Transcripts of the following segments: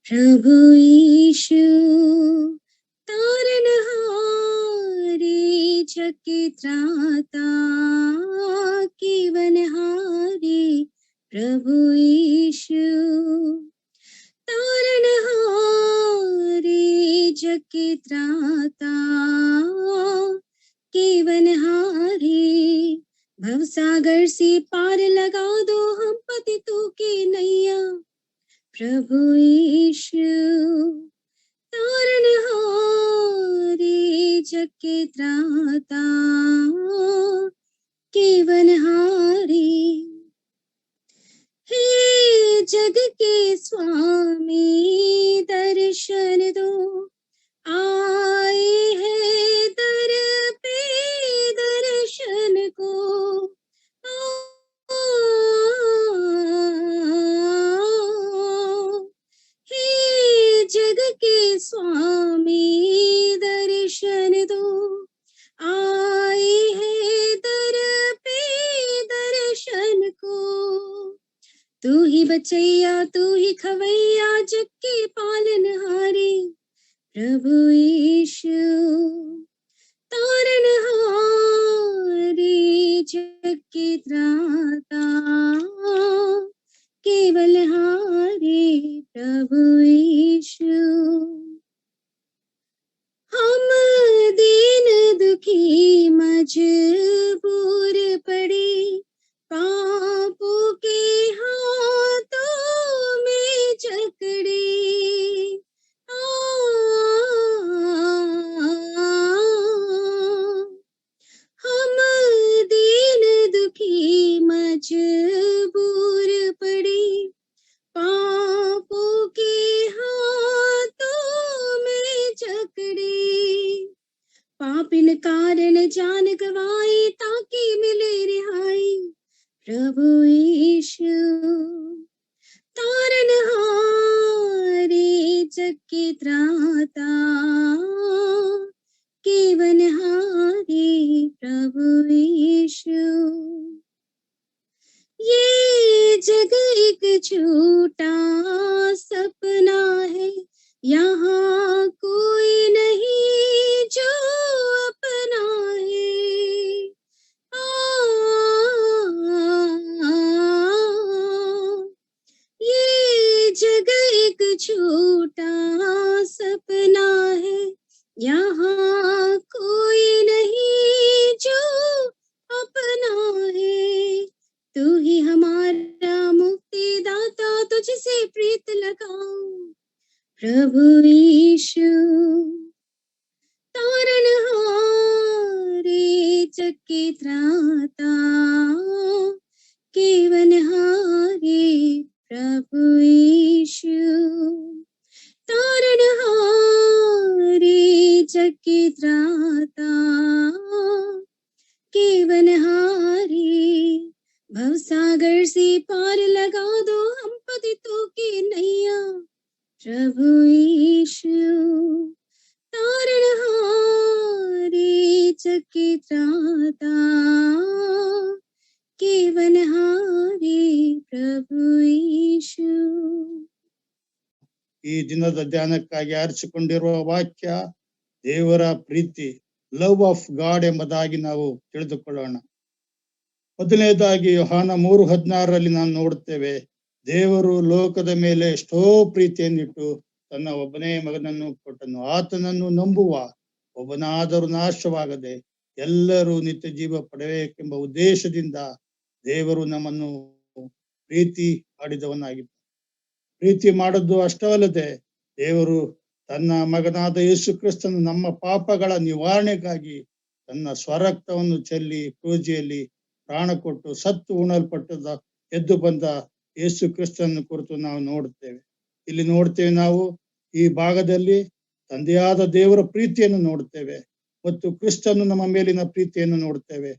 प्रभु यीशु तारनहारे जग के त्राता कीवनहारे प्रभु यीशु तारनहारे जग के त्राता कीवनहारे भवसागर से पार लगा दो हम पतितों की नैया प्रभु यीशु तारनहारे जग के त्राता कीवनहारे हे जग के स्वामी दर्शन दो आए हैं दर पे दर्शन को हे जग के स्वामी दर्शन दो आए हैं दर पे दर्शन को तू ही बचैया तू ही खवैया जग के पालनहारे प्रभु यीशु तारनहारे जग के त्राता केवलहारे प्रभु यीशु हम दीन दुखी मजबूर पड़े पापों के हाथों में जकड़े हम दीन दुखी मजबूर पड़े पापों के हाथों में जकड़े पापिन कारण जान गवाई ताकि मिले रिहाई प्रभु यीशु तारनहारे जग के त्राता केवनहारे प्रभु यीशु ये जग एक झूठा सपना है यहाँ कोई नहीं जो अपना है ये जग एक झूठा सपना है यहाँ कोई नहीं जो अपना है तू ही हमारा मुक्तिदाता तुझसे प्रीत लगाओ प्रभु यीशु तारनहारे जग के त्राता केवनहारे प्रभु यीशु तारनहारे जग के त्राता केवनहारे भवसागर से पार लगा दो हम पतितों की नैया प्रभु यीशु तारनहारे जग के त्राता केवनहारे प्रभु यीशु ಈ ದಿನದ ಧ್ಯಾನಕ್ಕಾಗಿ ಆರಿಸಿಕೊಂಡಿರುವ ವಾಕ್ಯ ದೇವರ ಪ್ರೀತಿ, ಲವ್ ಆಫ್ ಗಾಡ್ ಎಂಬುದಾಗಿ ನಾವು ತಿಳಿದುಕೊಳ್ಳೋಣ. ಮೊದಲನೇದಾಗಿ ಯೋಹಾನ 3:16 ನಾವು ನೋಡುತ್ತೇವೆ, ದೇವರು ಲೋಕದ ಮೇಲೆ ಎಷ್ಟೋ ಪ್ರೀತಿಯನ್ನಿಟ್ಟು ತನ್ನ ಒಬ್ಬನೇ ಮಗನನ್ನು ಕೊಟ್ಟನು, ಆತನನ್ನು ನಂಬುವ ಒಬ್ಬನಾದರೂ ನಾಶವಾಗದೆ ಎಲ್ಲರೂ ನಿತ್ಯ ಜೀವ ಪಡೆಯಬೇಕೆಂಬ ಉದ್ದೇಶದಿಂದ ದೇವರು ನಮ್ಮನ್ನು ಪ್ರೀತಿ ಮಾಡಿದವನಾಗಿದ್ದ. ಪ್ರೀತಿ ಮಾಡೋದು ಅಷ್ಟವಲ್ಲದೆ ದೇವರು ತನ್ನ ಮಗನಾದ ಯೇಸು ಕ್ರಿಸ್ತನು ನಮ್ಮ ಪಾಪಗಳ ನಿವಾರಣೆಗಾಗಿ ತನ್ನ ಸ್ವರಕ್ತವನ್ನು ಚೆಲ್ಲಿ ಕ್ರೂಜಿಯಲ್ಲಿ ಪ್ರಾಣ ಕೊಟ್ಟು ಸತ್ತು ಉಣಲ್ಪಟ್ಟದ ಎದ್ದು ಬಂದ ಯೇಸು ಕ್ರಿಸ್ತನ ಕುರಿತು ನಾವು ನೋಡುತ್ತೇವೆ. ಇಲ್ಲಿ ನೋಡ್ತೇವೆ, ನಾವು ಈ ಭಾಗದಲ್ಲಿ ತಂದೆಯಾದ ದೇವರ ಪ್ರೀತಿಯನ್ನು ನೋಡುತ್ತೇವೆ ಮತ್ತು ಕ್ರಿಸ್ತನು ನಮ್ಮ ಮೇಲಿನ ಪ್ರೀತಿಯನ್ನು ನೋಡುತ್ತೇವೆ.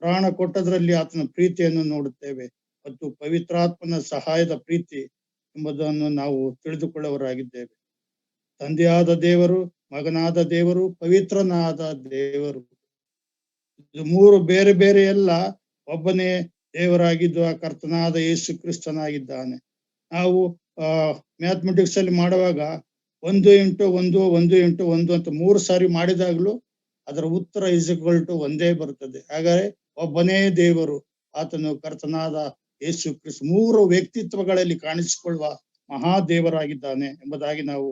ಪ್ರಾಣ ಕೊಟ್ಟದ್ರಲ್ಲಿ ಆತನ ಪ್ರೀತಿಯನ್ನು ನೋಡುತ್ತೇವೆ ಮತ್ತು ಪವಿತ್ರಾತ್ಮನ ಸಹಾಯದ ಪ್ರೀತಿ ಎಂಬುದನ್ನು ನಾವು ತಿಳಿದುಕೊಳ್ಳುವವರಾಗಿದ್ದೇವೆ. ತಂದೆಯಾದ ದೇವರು, ಮಗನಾದ ದೇವರು, ಪವಿತ್ರನಾದ ದೇವರು, ಇದು ಮೂರು ಬೇರೆ ಬೇರೆ ಎಲ್ಲ ಒಬ್ಬನೇ ದೇವರಾಗಿದ್ದು ಆ ಕರ್ತನಾದ ಯೇಸು ಕ್ರಿಸ್ತನಾಗಿದ್ದಾನೆ. ನಾವು ಮ್ಯಾಥಮೆಟಿಕ್ಸ್ ಅಲ್ಲಿ ಮಾಡುವಾಗ 1 × 1 ಅಂತ 3 ಸಾರಿ ಮಾಡಿದಾಗಲೂ ಅದರ ಉತ್ತರ = ಒಂದೇ ಬರುತ್ತದೆ. ಹಾಗಾದ್ರೆ ಒಬ್ಬನೇ ದೇವರು, ಆತನು ಕರ್ತನಾದ ಯೇಸು ಕ್ರಿಸ್ತ 3 ವ್ಯಕ್ತಿತ್ವಗಳಲ್ಲಿ ಕಾಣಿಸಿಕೊಳ್ಳುವ ಮಹಾದೇವರಾಗಿದ್ದಾನೆ ಎಂಬುದಾಗಿ ನಾವು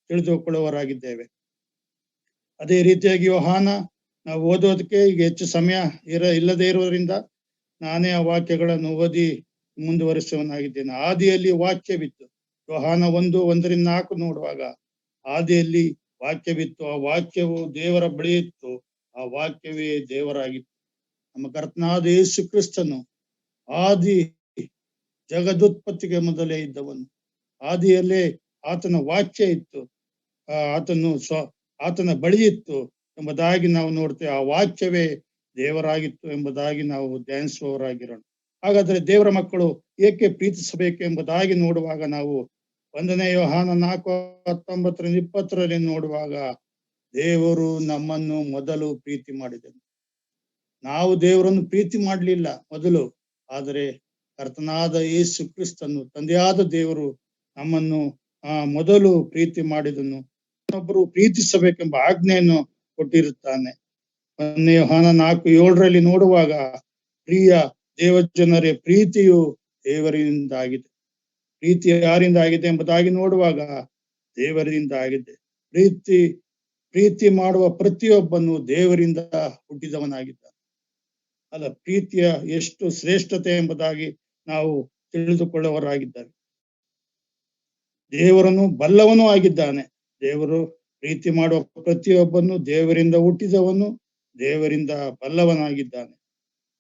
ತಿಳಿದುಕೊಳ್ಳುವವರಾಗಿದ್ದೇವೆ. ಅದೇ ರೀತಿಯಾಗಿ ಯೋಹಾನ ನಾವು ಓದೋದಕ್ಕೆ ಈಗ ಹೆಚ್ಚು ಸಮಯ ಇಲ್ಲದೆ ಇರುವುದರಿಂದ ನಾನೇ ಆ ವಾಕ್ಯಗಳನ್ನು ಓದಿ ಮುಂದುವರಿಸುವನಾಗಿದ್ದೇನೆ. ಆದಿಯಲ್ಲಿ ವಾಕ್ಯವಿತ್ತು. ಯೋಹಾನ 1:1-4 ನೋಡುವಾಗ ಆದಿಯಲ್ಲಿ ವಾಕ್ಯವಿತ್ತು, ಆ ವಾಕ್ಯವು ದೇವರ ಬಳಿ ಇತ್ತು, ಆ ವಾಕ್ಯವೇ ದೇವರಾಗಿತ್ತು. ನಮ್ಮ ಕರ್ತನಾದ ಯೇಸು ಕ್ರಿಸ್ತನು ಆದಿ ಜಗದುತ್ಪತ್ತಿಗೆ ಮೊದಲೇ ಇದ್ದವನು. ಆದಿಯಲ್ಲೇ ಆತನ ವಾಕ್ಯ ಇತ್ತು, ಆತನ ಬಳಿ ಇತ್ತು ಎಂಬುದಾಗಿ ನಾವು ನೋಡ್ತೇವೆ. ಆ ವಾಕ್ಯವೇ ದೇವರಾಗಿತ್ತು ಎಂಬುದಾಗಿ ನಾವು ಧ್ಯಾನಿಸುವವರಾಗಿರೋಣ. ಹಾಗಾದ್ರೆ ದೇವರ ಮಕ್ಕಳು ಏಕೆ ಪ್ರೀತಿಸಬೇಕು ಎಂಬುದಾಗಿ ನೋಡುವಾಗ ನಾವು 1 ಯೋಹಾನ 4:19-20 ನೋಡುವಾಗ ದೇವರು ನಮ್ಮನ್ನು ಮೊದಲು ಪ್ರೀತಿ ಮಾಡಿದನು. ನಾವು ದೇವರನ್ನು ಪ್ರೀತಿ ಮಾಡಲಿಲ್ಲ ಮೊದಲು, ಆದರೆ ಕರ್ತನಾದ ಯೇಸು ಕ್ರಿಸ್ತನು ತಂದೆಯಾದ ದೇವರು ನಮ್ಮನ್ನು ಮೊದಲು ಪ್ರೀತಿ ಮಾಡಿದನು. ಒಬ್ಬರು ಪ್ರೀತಿಸಬೇಕೆಂಬ ಆಜ್ಞೆಯನ್ನು ಕೊಟ್ಟಿರುತ್ತಾನೆ. 1 ಯೋಹಾನ 4:7 ನೋಡುವಾಗ ಪ್ರಿಯ ದೇವಜನರೇ, ಪ್ರೀತಿಯು ದೇವರಿಂದ ಆಗಿದೆ. ಪ್ರೀತಿ ಯಾರಿಂದ ಆಗಿದೆ ಎಂಬುದಾಗಿ ನೋಡುವಾಗ ದೇವರಿಂದ ಆಗಿದೆ. ಪ್ರೀತಿ ಮಾಡುವ ಪ್ರತಿಯೊಬ್ಬನು ದೇವರಿಂದ ಹುಟ್ಟಿದವನಾಗಿದ್ದಾನೆ. ಅಲ್ಲ, ಪ್ರೀತಿಯ ಎಷ್ಟು ಶ್ರೇಷ್ಠತೆ ಎಂಬುದಾಗಿ ನಾವು ತಿಳಿದುಕೊಳ್ಳುವವರಾಗಿದ್ದಾರೆ. ದೇವರನ್ನು ಬಲ್ಲವನೂ ಆಗಿದ್ದಾನೆ. ದೇವರು ಪ್ರೀತಿ ಮಾಡುವ ಪ್ರತಿಯೊಬ್ಬನು ದೇವರಿಂದ ಹುಟ್ಟಿದವನು, ದೇವರಿಂದ ಬಲ್ಲವನಾಗಿದ್ದಾನೆ.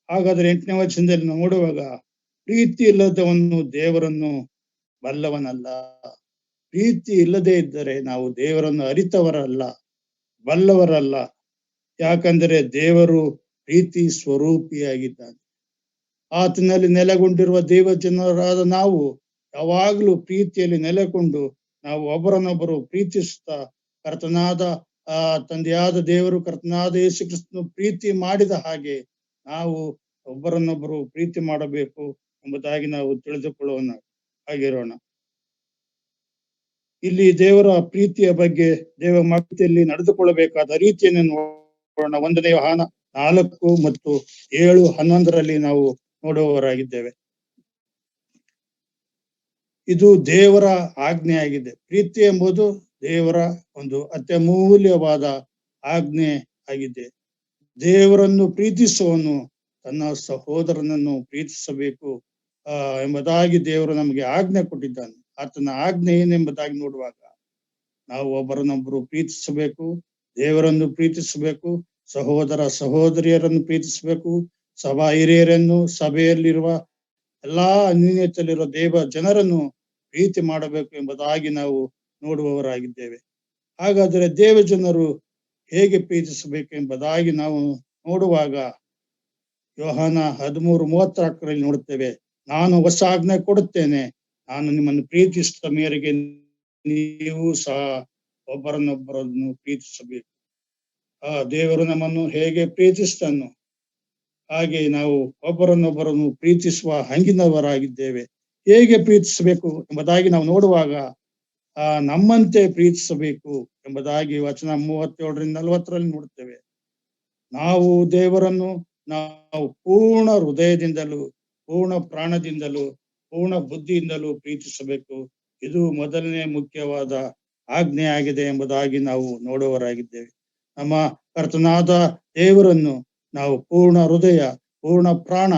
ಹಾಗಾದ್ರೆ 8ನೇ ವಚನದಲ್ಲಿ ನೋಡುವಾಗ ಪ್ರೀತಿ ಇಲ್ಲದವನು ದೇವರನ್ನು ಬಲ್ಲವನಲ್ಲ. ಪ್ರೀತಿ ಇಲ್ಲದೆ ಇದ್ದರೆ ನಾವು ದೇವರನ್ನು ಅರಿತವರಲ್ಲ, ಬಲ್ಲವರಲ್ಲ. ಯಾಕಂದರೆ ದೇವರು ಪ್ರೀತಿ ಸ್ವರೂಪಿಯಾಗಿದ್ದಾನೆ. ಆತನಲ್ಲಿ ನೆಲೆಗೊಂಡಿರುವ ದೇವ ಜನರಾದ ನಾವು ಯಾವಾಗಲೂ ಪ್ರೀತಿಯಲ್ಲಿ ನೆಲೆಗೊಂಡು ನಾವು ಒಬ್ಬರನ್ನೊಬ್ಬರು ಪ್ರೀತಿಸುತ್ತಾ ಕರ್ತನಾದ ತಂದೆಯಾದ ದೇವರು ಕರ್ತನಾದ ಯೇಸು ಕ್ರಿಸ್ತನು ಪ್ರೀತಿ ಮಾಡಿದ ಹಾಗೆ ನಾವು ಒಬ್ಬರನ್ನೊಬ್ಬರು ಪ್ರೀತಿ ಮಾಡಬೇಕು ಎಂಬುದಾಗಿ ನಾವು ತಿಳಿದುಕೊಳ್ಳೋಣ ಆಗಿರೋಣ. ಇಲ್ಲಿ ದೇವರ ಪ್ರೀತಿಯ ಬಗ್ಗೆ ದೇವ ಮಾಹಿತಿಯಲ್ಲಿ ನಡೆದುಕೊಳ್ಳಬೇಕಾದ ರೀತಿಯನ್ನು ನೋಡೋಣ. 1 ಯೋಹಾನ 4:7-11 ನಾವು ನೋಡುವವರಾಗಿದ್ದೇವೆ. ಇದು ದೇವರ ಆಜ್ಞೆ ಆಗಿದೆ. ಪ್ರೀತಿ ಎಂಬುದು ದೇವರ ಒಂದು ಅತ್ಯಮೂಲ್ಯವಾದ ಆಜ್ಞೆ ಆಗಿದೆ. ದೇವರನ್ನು ಪ್ರೀತಿಸುವವನು ತನ್ನ ಸಹೋದರನನ್ನು ಪ್ರೀತಿಸಬೇಕು ಎಂಬುದಾಗಿ ದೇವರು ನಮಗೆ ಆಜ್ಞೆ ಕೊಟ್ಟಿದ್ದಾನೆ. ಆತನ ಆಜ್ಞೆ ಏನೆಂಬುದಾಗಿ ನೋಡುವಾಗ ನಾವು ಒಬ್ಬರನ್ನೊಬ್ಬರು ಪ್ರೀತಿಸಬೇಕು, ದೇವರನ್ನು ಪ್ರೀತಿಸಬೇಕು, ಸಹೋದರ ಸಹೋದರಿಯರನ್ನು ಪ್ರೀತಿಸಬೇಕು, ಸಭಾ ಹಿರಿಯರನ್ನು, ಸಭೆಯಲ್ಲಿರುವ ಎಲ್ಲಾ ಅನ್ಯೋನ್ಯತೆಯಲ್ಲಿರುವ ದೇವ ಜನರನ್ನು ಪ್ರೀತಿ ಮಾಡಬೇಕು ಎಂಬುದಾಗಿ ನಾವು ನೋಡುವವರಾಗಿದ್ದೇವೆ. ಹಾಗಾದರೆ ದೇವ ಜನರು ಹೇಗೆ ಪ್ರೀತಿಸಬೇಕು ಎಂಬುದಾಗಿ ನಾವು ನೋಡುವಾಗ ಯೋಹಾನ 13:34 ನೋಡುತ್ತೇವೆ. ನಾನು ಹೊಸ ಆಜ್ಞೆ ಕೊಡುತ್ತೇನೆ, ನಾನು ನಿಮ್ಮನ್ನು ಪ್ರೀತಿಸಿದ ಮೇರೆಗೆ ನೀವು ಸಹ ಒಬ್ಬರನ್ನೊಬ್ಬರನ್ನು ಪ್ರೀತಿಸಬೇಕು. ದೇವರು ನಮ್ಮನ್ನು ಹೇಗೆ ಪ್ರೀತಿಸ್ತಾನೋ ಹಾಗೆ ನಾವು ಒಬ್ಬರನ್ನೊಬ್ಬರನ್ನು ಪ್ರೀತಿಸುವ ಹಂಗಿನವರಾಗಿದ್ದೇವೆ. ಹೇಗೆ ಪ್ರೀತಿಸಬೇಕು ಎಂಬುದಾಗಿ ನಾವು ನೋಡುವಾಗ ನಮ್ಮಂತೆ ಪ್ರೀತಿಸಬೇಕು ಎಂಬುದಾಗಿ ವಚನ 37-40 ನೋಡುತ್ತೇವೆ. ನಾವು ದೇವರನ್ನು ನಾವು ಪೂರ್ಣ ಹೃದಯದಿಂದಲೂ, ಪೂರ್ಣ ಪ್ರಾಣದಿಂದಲೂ, ಪೂರ್ಣ ಬುದ್ಧಿಯಿಂದಲೂ ಪ್ರೀತಿಸಬೇಕು. ಇದು ಮೊದಲನೇ ಮುಖ್ಯವಾದ ಆಜ್ಞೆ ಆಗಿದೆ ಎಂಬುದಾಗಿ ನಾವು ನೋಡುವವರಾಗಿದ್ದೇವೆ. ನಮ್ಮ ಕರ್ತನಾದ ದೇವರನ್ನು ನಾವು ಪೂರ್ಣ ಹೃದಯ, ಪೂರ್ಣ ಪ್ರಾಣ,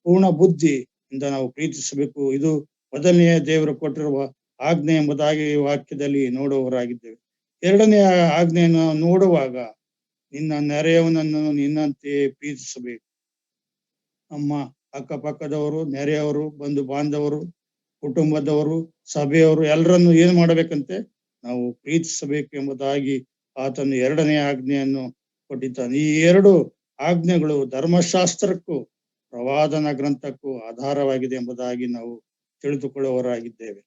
ಪೂರ್ಣ ಬುದ್ಧಿಯಿಂದ ನಾವು ಪ್ರೀತಿಸಬೇಕು. ಇದು ಮೊದಲನೆಯ ದೇವರು ಕೊಟ್ಟಿರುವ ಆಜ್ಞೆ ಎಂಬುದಾಗಿ ವಾಕ್ಯದಲ್ಲಿ ನೋಡುವವರಾಗಿದ್ದೇವೆ. ಎರಡನೆಯ ಆಜ್ಞೆಯನ್ನು ನೋಡುವಾಗ ನಿನ್ನ ನೆರೆಯವನನ್ನು ನಿನ್ನಂತೆಯೇ ಪ್ರೀತಿಸಬೇಕು. ನಮ್ಮ ಅಕ್ಕಪಕ್ಕದವರು, ನೆರೆಯವರು, ಬಂಧು ಬಾಂಧವರು, ಕುಟುಂಬದವರು, ಸಭೆಯವರು ಎಲ್ಲರನ್ನು ಏನ್ ಮಾಡಬೇಕಂತೆ ನಾವು ಪ್ರೀತಿಸಬೇಕು ಎಂಬುದಾಗಿ ಆತನು ಎರಡನೆಯ ಆಜ್ಞೆಯನ್ನು ಕೊಟ್ಟಿದ್ದಾನೆ. ಈ ಎರಡು ಆಜ್ಞೆಗಳು ಧರ್ಮಶಾಸ್ತ್ರಕ್ಕೂ ಪ್ರವಾದನ ಗ್ರಂಥಕ್ಕೂ ಆಧಾರವಾಗಿದೆ ಎಂಬುದಾಗಿ ನಾವು ತಿಳಿದುಕೊಳ್ಳುವವರಾಗಿದ್ದೇವೆ.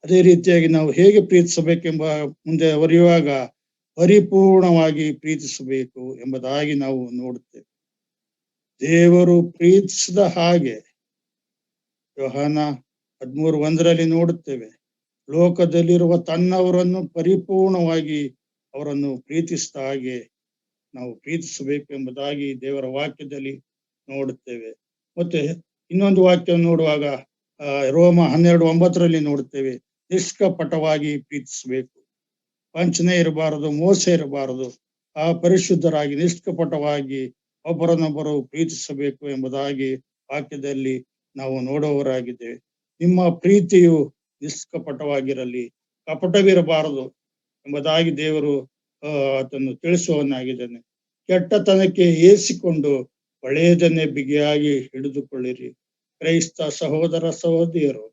ಅದೇ ರೀತಿಯಾಗಿ ನಾವು ಹೇಗೆ ಪ್ರೀತಿಸಬೇಕೆಂಬ ಮುಂದೆ ಬರೆಯುವಾಗ ಪರಿಪೂರ್ಣವಾಗಿ ಪ್ರೀತಿಸಬೇಕು ಎಂಬುದಾಗಿ ನಾವು ನೋಡುತ್ತೇವೆ. ದೇವರು ಪ್ರೀತಿಸಿದ ಹಾಗೆ ಯೋಹಾನ 13:1 ನೋಡುತ್ತೇವೆ. ಲೋಕದಲ್ಲಿರುವ ತನ್ನವರನ್ನು ಪರಿಪೂರ್ಣವಾಗಿ ಅವರನ್ನು ಪ್ರೀತಿಸಿದ ಹಾಗೆ ನಾವು ಪ್ರೀತಿಸಬೇಕು ಎಂಬುದಾಗಿ ದೇವರ ವಾಕ್ಯದಲ್ಲಿ ನೋಡುತ್ತೇವೆ. ಮತ್ತೆ ಇನ್ನೊಂದು ವಾಕ್ಯ ನೋಡುವಾಗ ರೋಮ 12:9 ನೋಡುತ್ತೇವೆ, ನಿಷ್ಕಪಟವಾಗಿ ಪ್ರೀತಿಸಬೇಕು, ವಂಚನೆ ಇರಬಾರದು, ಮೋಸ ಇರಬಾರದು, ಆ ಪರಿಶುದ್ಧರಾಗಿ ನಿಷ್ಕಪಟವಾಗಿ ಒಬ್ಬರನ್ನೊಬ್ಬರು ಪ್ರೀತಿಸಬೇಕು ಎಂಬುದಾಗಿ ವಾಕ್ಯದಲ್ಲಿ ನಾವು ನೋಡುವವರಾಗಿದ್ದೇವೆ. ನಿಮ್ಮ ಪ್ರೀತಿಯು ನಿಷ್ಕಪಟವಾಗಿರಲಿ, ಕಪಟವಿರಬಾರದು ಎಂಬುದಾಗಿ ದೇವರು ಅದನ್ನು ತಿಳಿಸುವವನಾಗಿದ್ದಾನೆ. ಕೆಟ್ಟತನಕ್ಕೆ ಏರಿಸಿಕೊಂಡು ಒಳ್ಳೆಯದನ್ನೇ ಬಿಗಿಯಾಗಿ ಹಿಡಿದುಕೊಳ್ಳಿರಿ. ಕ್ರೈಸ್ತ ಸಹೋದರ ಸಹೋದರಿಯರು,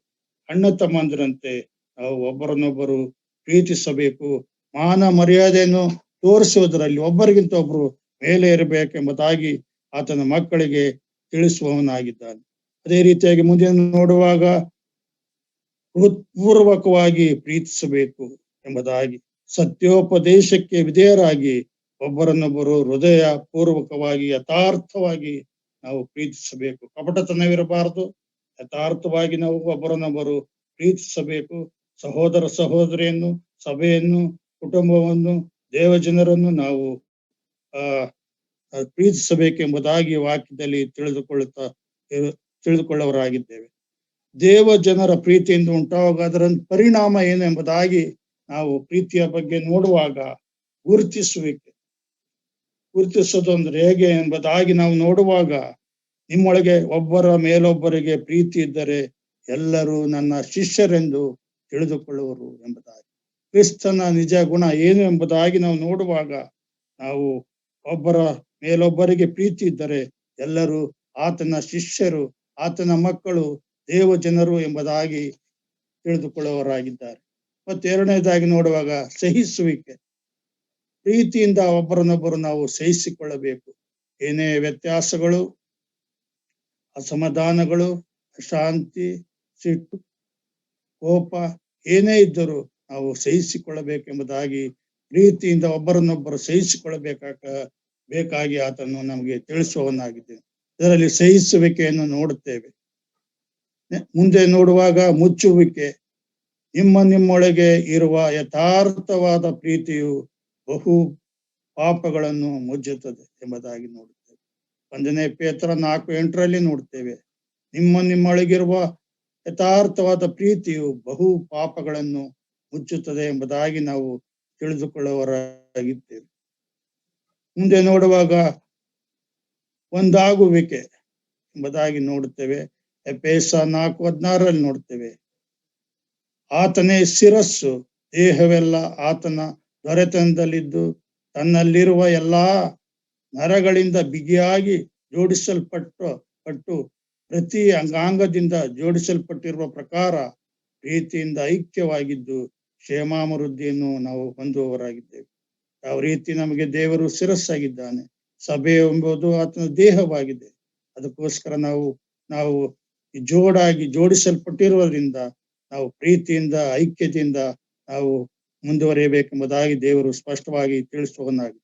ಅಣ್ಣ ತಮ್ಮಂದಿರಂತೆ ನಾವು ಒಬ್ಬರನ್ನೊಬ್ಬರು ಪ್ರೀತಿಸಬೇಕು. ಮಾನ ಮರ್ಯಾದೆಯನ್ನು ತೋರಿಸುವುದರಲ್ಲಿ ಒಬ್ಬರಿಗಿಂತ ಒಬ್ಬರು ಮೇಲೆ ಇರಬೇಕೆಂಬುದಾಗಿ ಆತನ ಮಕ್ಕಳಿಗೆ ತಿಳಿಸುವವನಾಗಿದ್ದಾನೆ. ಅದೇ ರೀತಿಯಾಗಿ ಮುಂದೆ ನೋಡುವಾಗ ಹೃತ್ಪೂರ್ವಕವಾಗಿ ಪ್ರೀತಿಸಬೇಕು ಎಂಬುದಾಗಿ, ಸತ್ಯೋಪದೇಶಕ್ಕೆ ವಿಧೇಯರಾಗಿ ಒಬ್ಬರನ್ನೊಬ್ಬರು ಹೃದಯ ಪೂರ್ವಕವಾಗಿ ಯಥಾರ್ಥವಾಗಿ ನಾವು ಪ್ರೀತಿಸಬೇಕು. ಕಪಟತನವಿರಬಾರದು, ಯಥಾರ್ಥವಾಗಿ ನಾವು ಒಬ್ಬರನ್ನೊಬ್ಬರು ಪ್ರೀತಿಸಬೇಕು. ಸಹೋದರ ಸಹೋದರಿಯನ್ನು, ಸಭೆಯನ್ನು, ಕುಟುಂಬವನ್ನು, ದೇವಜನರನ್ನು ನಾವು ಪ್ರೀತಿಸಬೇಕೆಂಬುದಾಗಿ ವಾಕ್ಯದಲ್ಲಿ ತಿಳಿದುಕೊಳ್ಳುವವರಾಗಿದ್ದೇವೆ. ದೇವ ಜನರ ಪ್ರೀತಿಯಿಂದ ಉಂಟಾಗುವ ಅದರ ಪರಿಣಾಮ ಏನು ಎಂಬುದಾಗಿ ನಾವು ಪ್ರೀತಿಯ ಬಗ್ಗೆ ನೋಡುವಾಗ ಗುರುತಿಸೋದು ಅಂದ್ರೆ ಹೇಗೆ ಎಂಬುದಾಗಿ ನಾವು ನೋಡುವಾಗ, ನಿಮ್ಮೊಳಗೆ ಒಬ್ಬರ ಮೇಲೊಬ್ಬರಿಗೆ ಪ್ರೀತಿ ಇದ್ದರೆ ಎಲ್ಲರೂ ನನ್ನ ಶಿಷ್ಯರೆಂದು ತಿಳಿದುಕೊಳ್ಳುವರು ಎಂಬುದಾಗಿ. ಕ್ರಿಸ್ತನ ನಿಜ ಗುಣ ಏನು ಎಂಬುದಾಗಿ ನಾವು ನೋಡುವಾಗ, ನಾವು ಒಬ್ಬರ ಮೇಲೊಬ್ಬರಿಗೆ ಪ್ರೀತಿ ಇದ್ದರೆ ಎಲ್ಲರೂ ಆತನ ಶಿಷ್ಯರು, ಆತನ ಮಕ್ಕಳು, ದೇವ ಜನರು ಎಂಬುದಾಗಿ ತಿಳಿದುಕೊಳ್ಳುವವರಾಗಿದ್ದಾರೆ. ಮತ್ತೆ ಎರಡನೇದಾಗಿ ನೋಡುವಾಗ ಸಹಿಸುವಿಕೆ. ಪ್ರೀತಿಯಿಂದ ಒಬ್ಬರನ್ನೊಬ್ಬರು ನಾವು ಸಹಿಸಿಕೊಳ್ಳಬೇಕು. ಏನೇ ವ್ಯತ್ಯಾಸಗಳು, ಅಸಮಾಧಾನಗಳು, ಅಶಾಂತಿ, ಸಿಟ್ಟು, ಕೋಪ ಏನೇ ಇದ್ದರೂ ನಾವು ಸಹಿಸಿಕೊಳ್ಳಬೇಕೆಂಬುದಾಗಿ, ಪ್ರೀತಿಯಿಂದ ಒಬ್ಬರನ್ನೊಬ್ಬರು ಬೇಕಾಗಿ ಆತನು ನಮಗೆ ತಿಳಿಸುವವನಾಗಿದ್ದೇನೆ. ಇದರಲ್ಲಿ ಸಹಿಸುವಿಕೆಯನ್ನು ನೋಡುತ್ತೇವೆ. ಮುಂದೆ ನೋಡುವಾಗ ಮುಚ್ಚುವಿಕೆ. ನಿಮ್ಮೊಳಗೆ ಇರುವ ಯಥಾರ್ಥವಾದ ಪ್ರೀತಿಯು ಬಹು ಪಾಪಗಳನ್ನು ಮುಚ್ಚುತ್ತದೆ ಎಂಬುದಾಗಿ ನೋಡುತ್ತೇವೆ. 1 ಪೇತ್ರ 4:8 ನೋಡುತ್ತೇವೆ, ನಿಮ್ಮೊಳಗಿರುವ ಯಥಾರ್ಥವಾದ ಪ್ರೀತಿಯು ಬಹು ಪಾಪಗಳನ್ನು ಮುಚ್ಚುತ್ತದೆ ಎಂಬುದಾಗಿ ನಾವು ತಿಳಿದುಕೊಳ್ಳುವವರಾಗಿದ್ದೇವೆ. ಮುಂದೆ ನೋಡುವಾಗ ಒಂದಾಗುವಿಕೆ ಎಂಬುದಾಗಿ ನೋಡುತ್ತೇವೆ. ಎಫೆಸ 4:16 ನೋಡ್ತೇವೆ, ಆತನೇ ಶಿರಸ್ಸು, ದೇಹವೆಲ್ಲ ಆತನ ದೊರೆತನದಲ್ಲಿದ್ದು ತನ್ನಲ್ಲಿರುವ ಎಲ್ಲಾ ನರಗಳಿಂದ ಬಿಗಿಯಾಗಿ ಜೋಡಿಸಲ್ಪಟ್ಟು ಪ್ರತಿ ಅಂಗಾಂಗದಿಂದ ಜೋಡಿಸಲ್ಪಟ್ಟಿರುವ ಪ್ರಕಾರ ಪ್ರೀತಿಯಿಂದ ಐಕ್ಯವಾಗಿದ್ದು ಕ್ಷೇಮಾಭಿವೃದ್ಧಿಯನ್ನು ನಾವು ಹೊಂದುವವರಾಗಿದ್ದೇವೆ. ಯಾವ ರೀತಿ ನಮಗೆ ದೇವರು ಶಿರಸ್ಸಾಗಿದ್ದಾನೆ, ಸಭೆ ಎಂಬುದು ಆತನ ದೇಹವಾಗಿದೆ. ಅದಕ್ಕೋಸ್ಕರ ನಾವು ಜೋಡಿಸಲ್ಪಟ್ಟಿರುವುದರಿಂದ ನಾವು ಪ್ರೀತಿಯಿಂದ ಐಕ್ಯತೆಯಿಂದ ನಾವು ಮುಂದುವರಿಯಬೇಕೆಂಬುದಾಗಿ ದೇವರು ಸ್ಪಷ್ಟವಾಗಿ ತಿಳಿಸುವವನಾಗಿದೆ.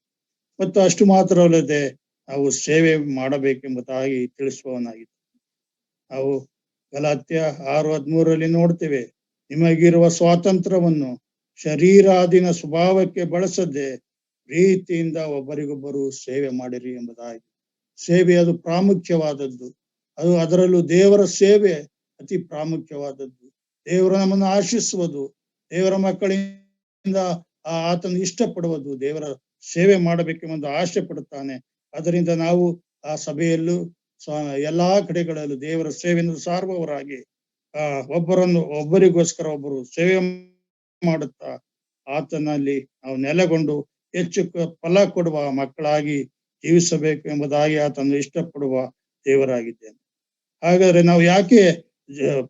ಮತ್ತು ಅಷ್ಟು ಮಾತ್ರವಲ್ಲದೆ ನಾವು ಸೇವೆ ಮಾಡಬೇಕೆಂಬುದಾಗಿ ತಿಳಿಸುವವನಾಗಿದೆ. ನಾವು ಗಲಾತ್ಯ 6:13 ನೋಡ್ತೇವೆ, ನಿಮಗಿರುವ ಸ್ವಾತಂತ್ರ್ಯವನ್ನು ಶರೀರಾಧೀನ ಸ್ವಭಾವಕ್ಕೆ ಬಳಸದೆ ಪ್ರೀತಿಯಿಂದ ಒಬ್ಬರಿಗೊಬ್ಬರು ಸೇವೆ ಮಾಡಿರಿ ಎಂಬುದಾಗಿ. ಸೇವೆ ಅದು ಪ್ರಾಮುಖ್ಯವಾದದ್ದು. ಅದರಲ್ಲೂ ದೇವರ ಸೇವೆ ಅತಿ ಪ್ರಾಮುಖ್ಯವಾದದ್ದು. ದೇವರು ನಮ್ಮನ್ನು ಆಶಿಸುವುದು, ದೇವರ ಮಕ್ಕಳಿಂದ ಆತನು ಇಷ್ಟಪಡುವುದು, ದೇವರ ಸೇವೆ ಮಾಡಬೇಕೆಂಬುದು ಆಶೆ ಪಡುತ್ತಾನೆ. ಅದರಿಂದ ನಾವು ಆ ಸಭೆಯಲ್ಲೂ ಎಲ್ಲಾ ಕಡೆಗಳಲ್ಲೂ ದೇವರ ಸೇವೆಯನ್ನು ಸಾರುವವರಾಗಿ ಒಬ್ಬರಿಗೋಸ್ಕರ ಒಬ್ಬರು ಸೇವೆ ಮಾಡುತ್ತಾ ಆತನಲ್ಲಿ ನಾವು ನೆಲೆಗೊಂಡು ಹೆಚ್ಚು ಫಲ ಕೊಡುವ ಮಕ್ಕಳಾಗಿ ಜೀವಿಸಬೇಕು ಎಂಬುದಾಗಿ ಆತನು ಇಷ್ಟಪಡುವ ದೇವರಾಗಿದ್ದೇನೆ. ಹಾಗಾದ್ರೆ ನಾವು ಯಾಕೆ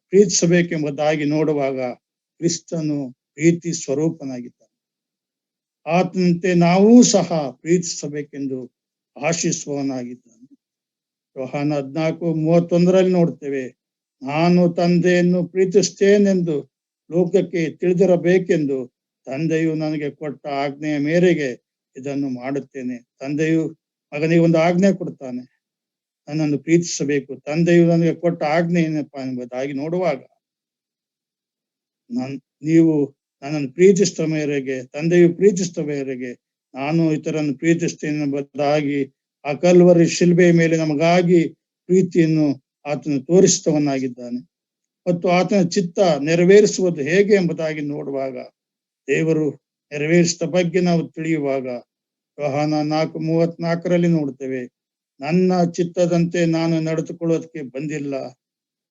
ಪ್ರೀತಿಸಬೇಕೆಂಬುದಾಗಿ ನೋಡುವಾಗ, ಕ್ರಿಸ್ತನು ಪ್ರೀತಿ ಸ್ವರೂಪನಾಗಿದ್ದಾನೆ. ಆತನಂತೆ ನಾವೂ ಸಹ ಪ್ರೀತಿಸಬೇಕೆಂದು ಆಶಿಸುವವನಾಗಿದ್ದಾನೆ. ಯೋಹಾನ 14:31 ನೋಡ್ತೇವೆ, ನಾನು ತಂದೆಯನ್ನು ಪ್ರೀತಿಸ್ತೇನೆಂದು ಲೋಕಕ್ಕೆ ತಿಳಿದಿರಬೇಕೆಂದು ತಂದೆಯು ನನಗೆ ಕೊಟ್ಟ ಆಜ್ಞೆಯ ಮೇರೆಗೆ ಇದನ್ನು ಮಾಡುತ್ತೇನೆ. ತಂದೆಯು ಮಗನಿಗೆ ಒಂದು ಆಜ್ಞೆ ಕೊಡ್ತಾನೆ, ನನ್ನನ್ನು ಪ್ರೀತಿಸಬೇಕು. ತಂದೆಯು ನನಗೆ ಕೊಟ್ಟ ಆಜ್ಞೆ ಏನಪ್ಪಾ ಎಂಬುದಾಗಿ ನೋಡುವಾಗ ನೀವು ನನ್ನನ್ನು ಪ್ರೀತಿಸಿದ ಮೇರೆಗೆ, ತಂದೆಯು ಪ್ರೀತಿಸಿದ ಮೇರೆಗೆ ನಾನು ಇತರನ್ನು ಪ್ರೀತಿಸ್ತೇನೆ ಎಂಬುದಾಗಿ ಆ ಕಲ್ವರಿ ಶಿಲ್ಬೆಯ ಮೇಲೆ ನಮಗಾಗಿ ಪ್ರೀತಿಯನ್ನು ಆತನು ತೋರಿಸಿದವನಾಗಿದ್ದಾನೆ. ಮತ್ತು ಆತನ ಚಿತ್ತ ನೆರವೇರಿಸುವುದು ಹೇಗೆ ಎಂಬುದಾಗಿ ನೋಡುವಾಗ, ದೇವರು ನೆರವೇರಿಸಿದ ಬಗ್ಗೆ ನಾವು ತಿಳಿಯುವಾಗ ಯೋಹಾನ 4:34 ನೋಡ್ತೇವೆ, ನನ್ನ ಚಿತ್ತದಂತೆ ನಾನು ನಡೆದುಕೊಳ್ಳೋದಕ್ಕೆ ಬಂದಿಲ್ಲ,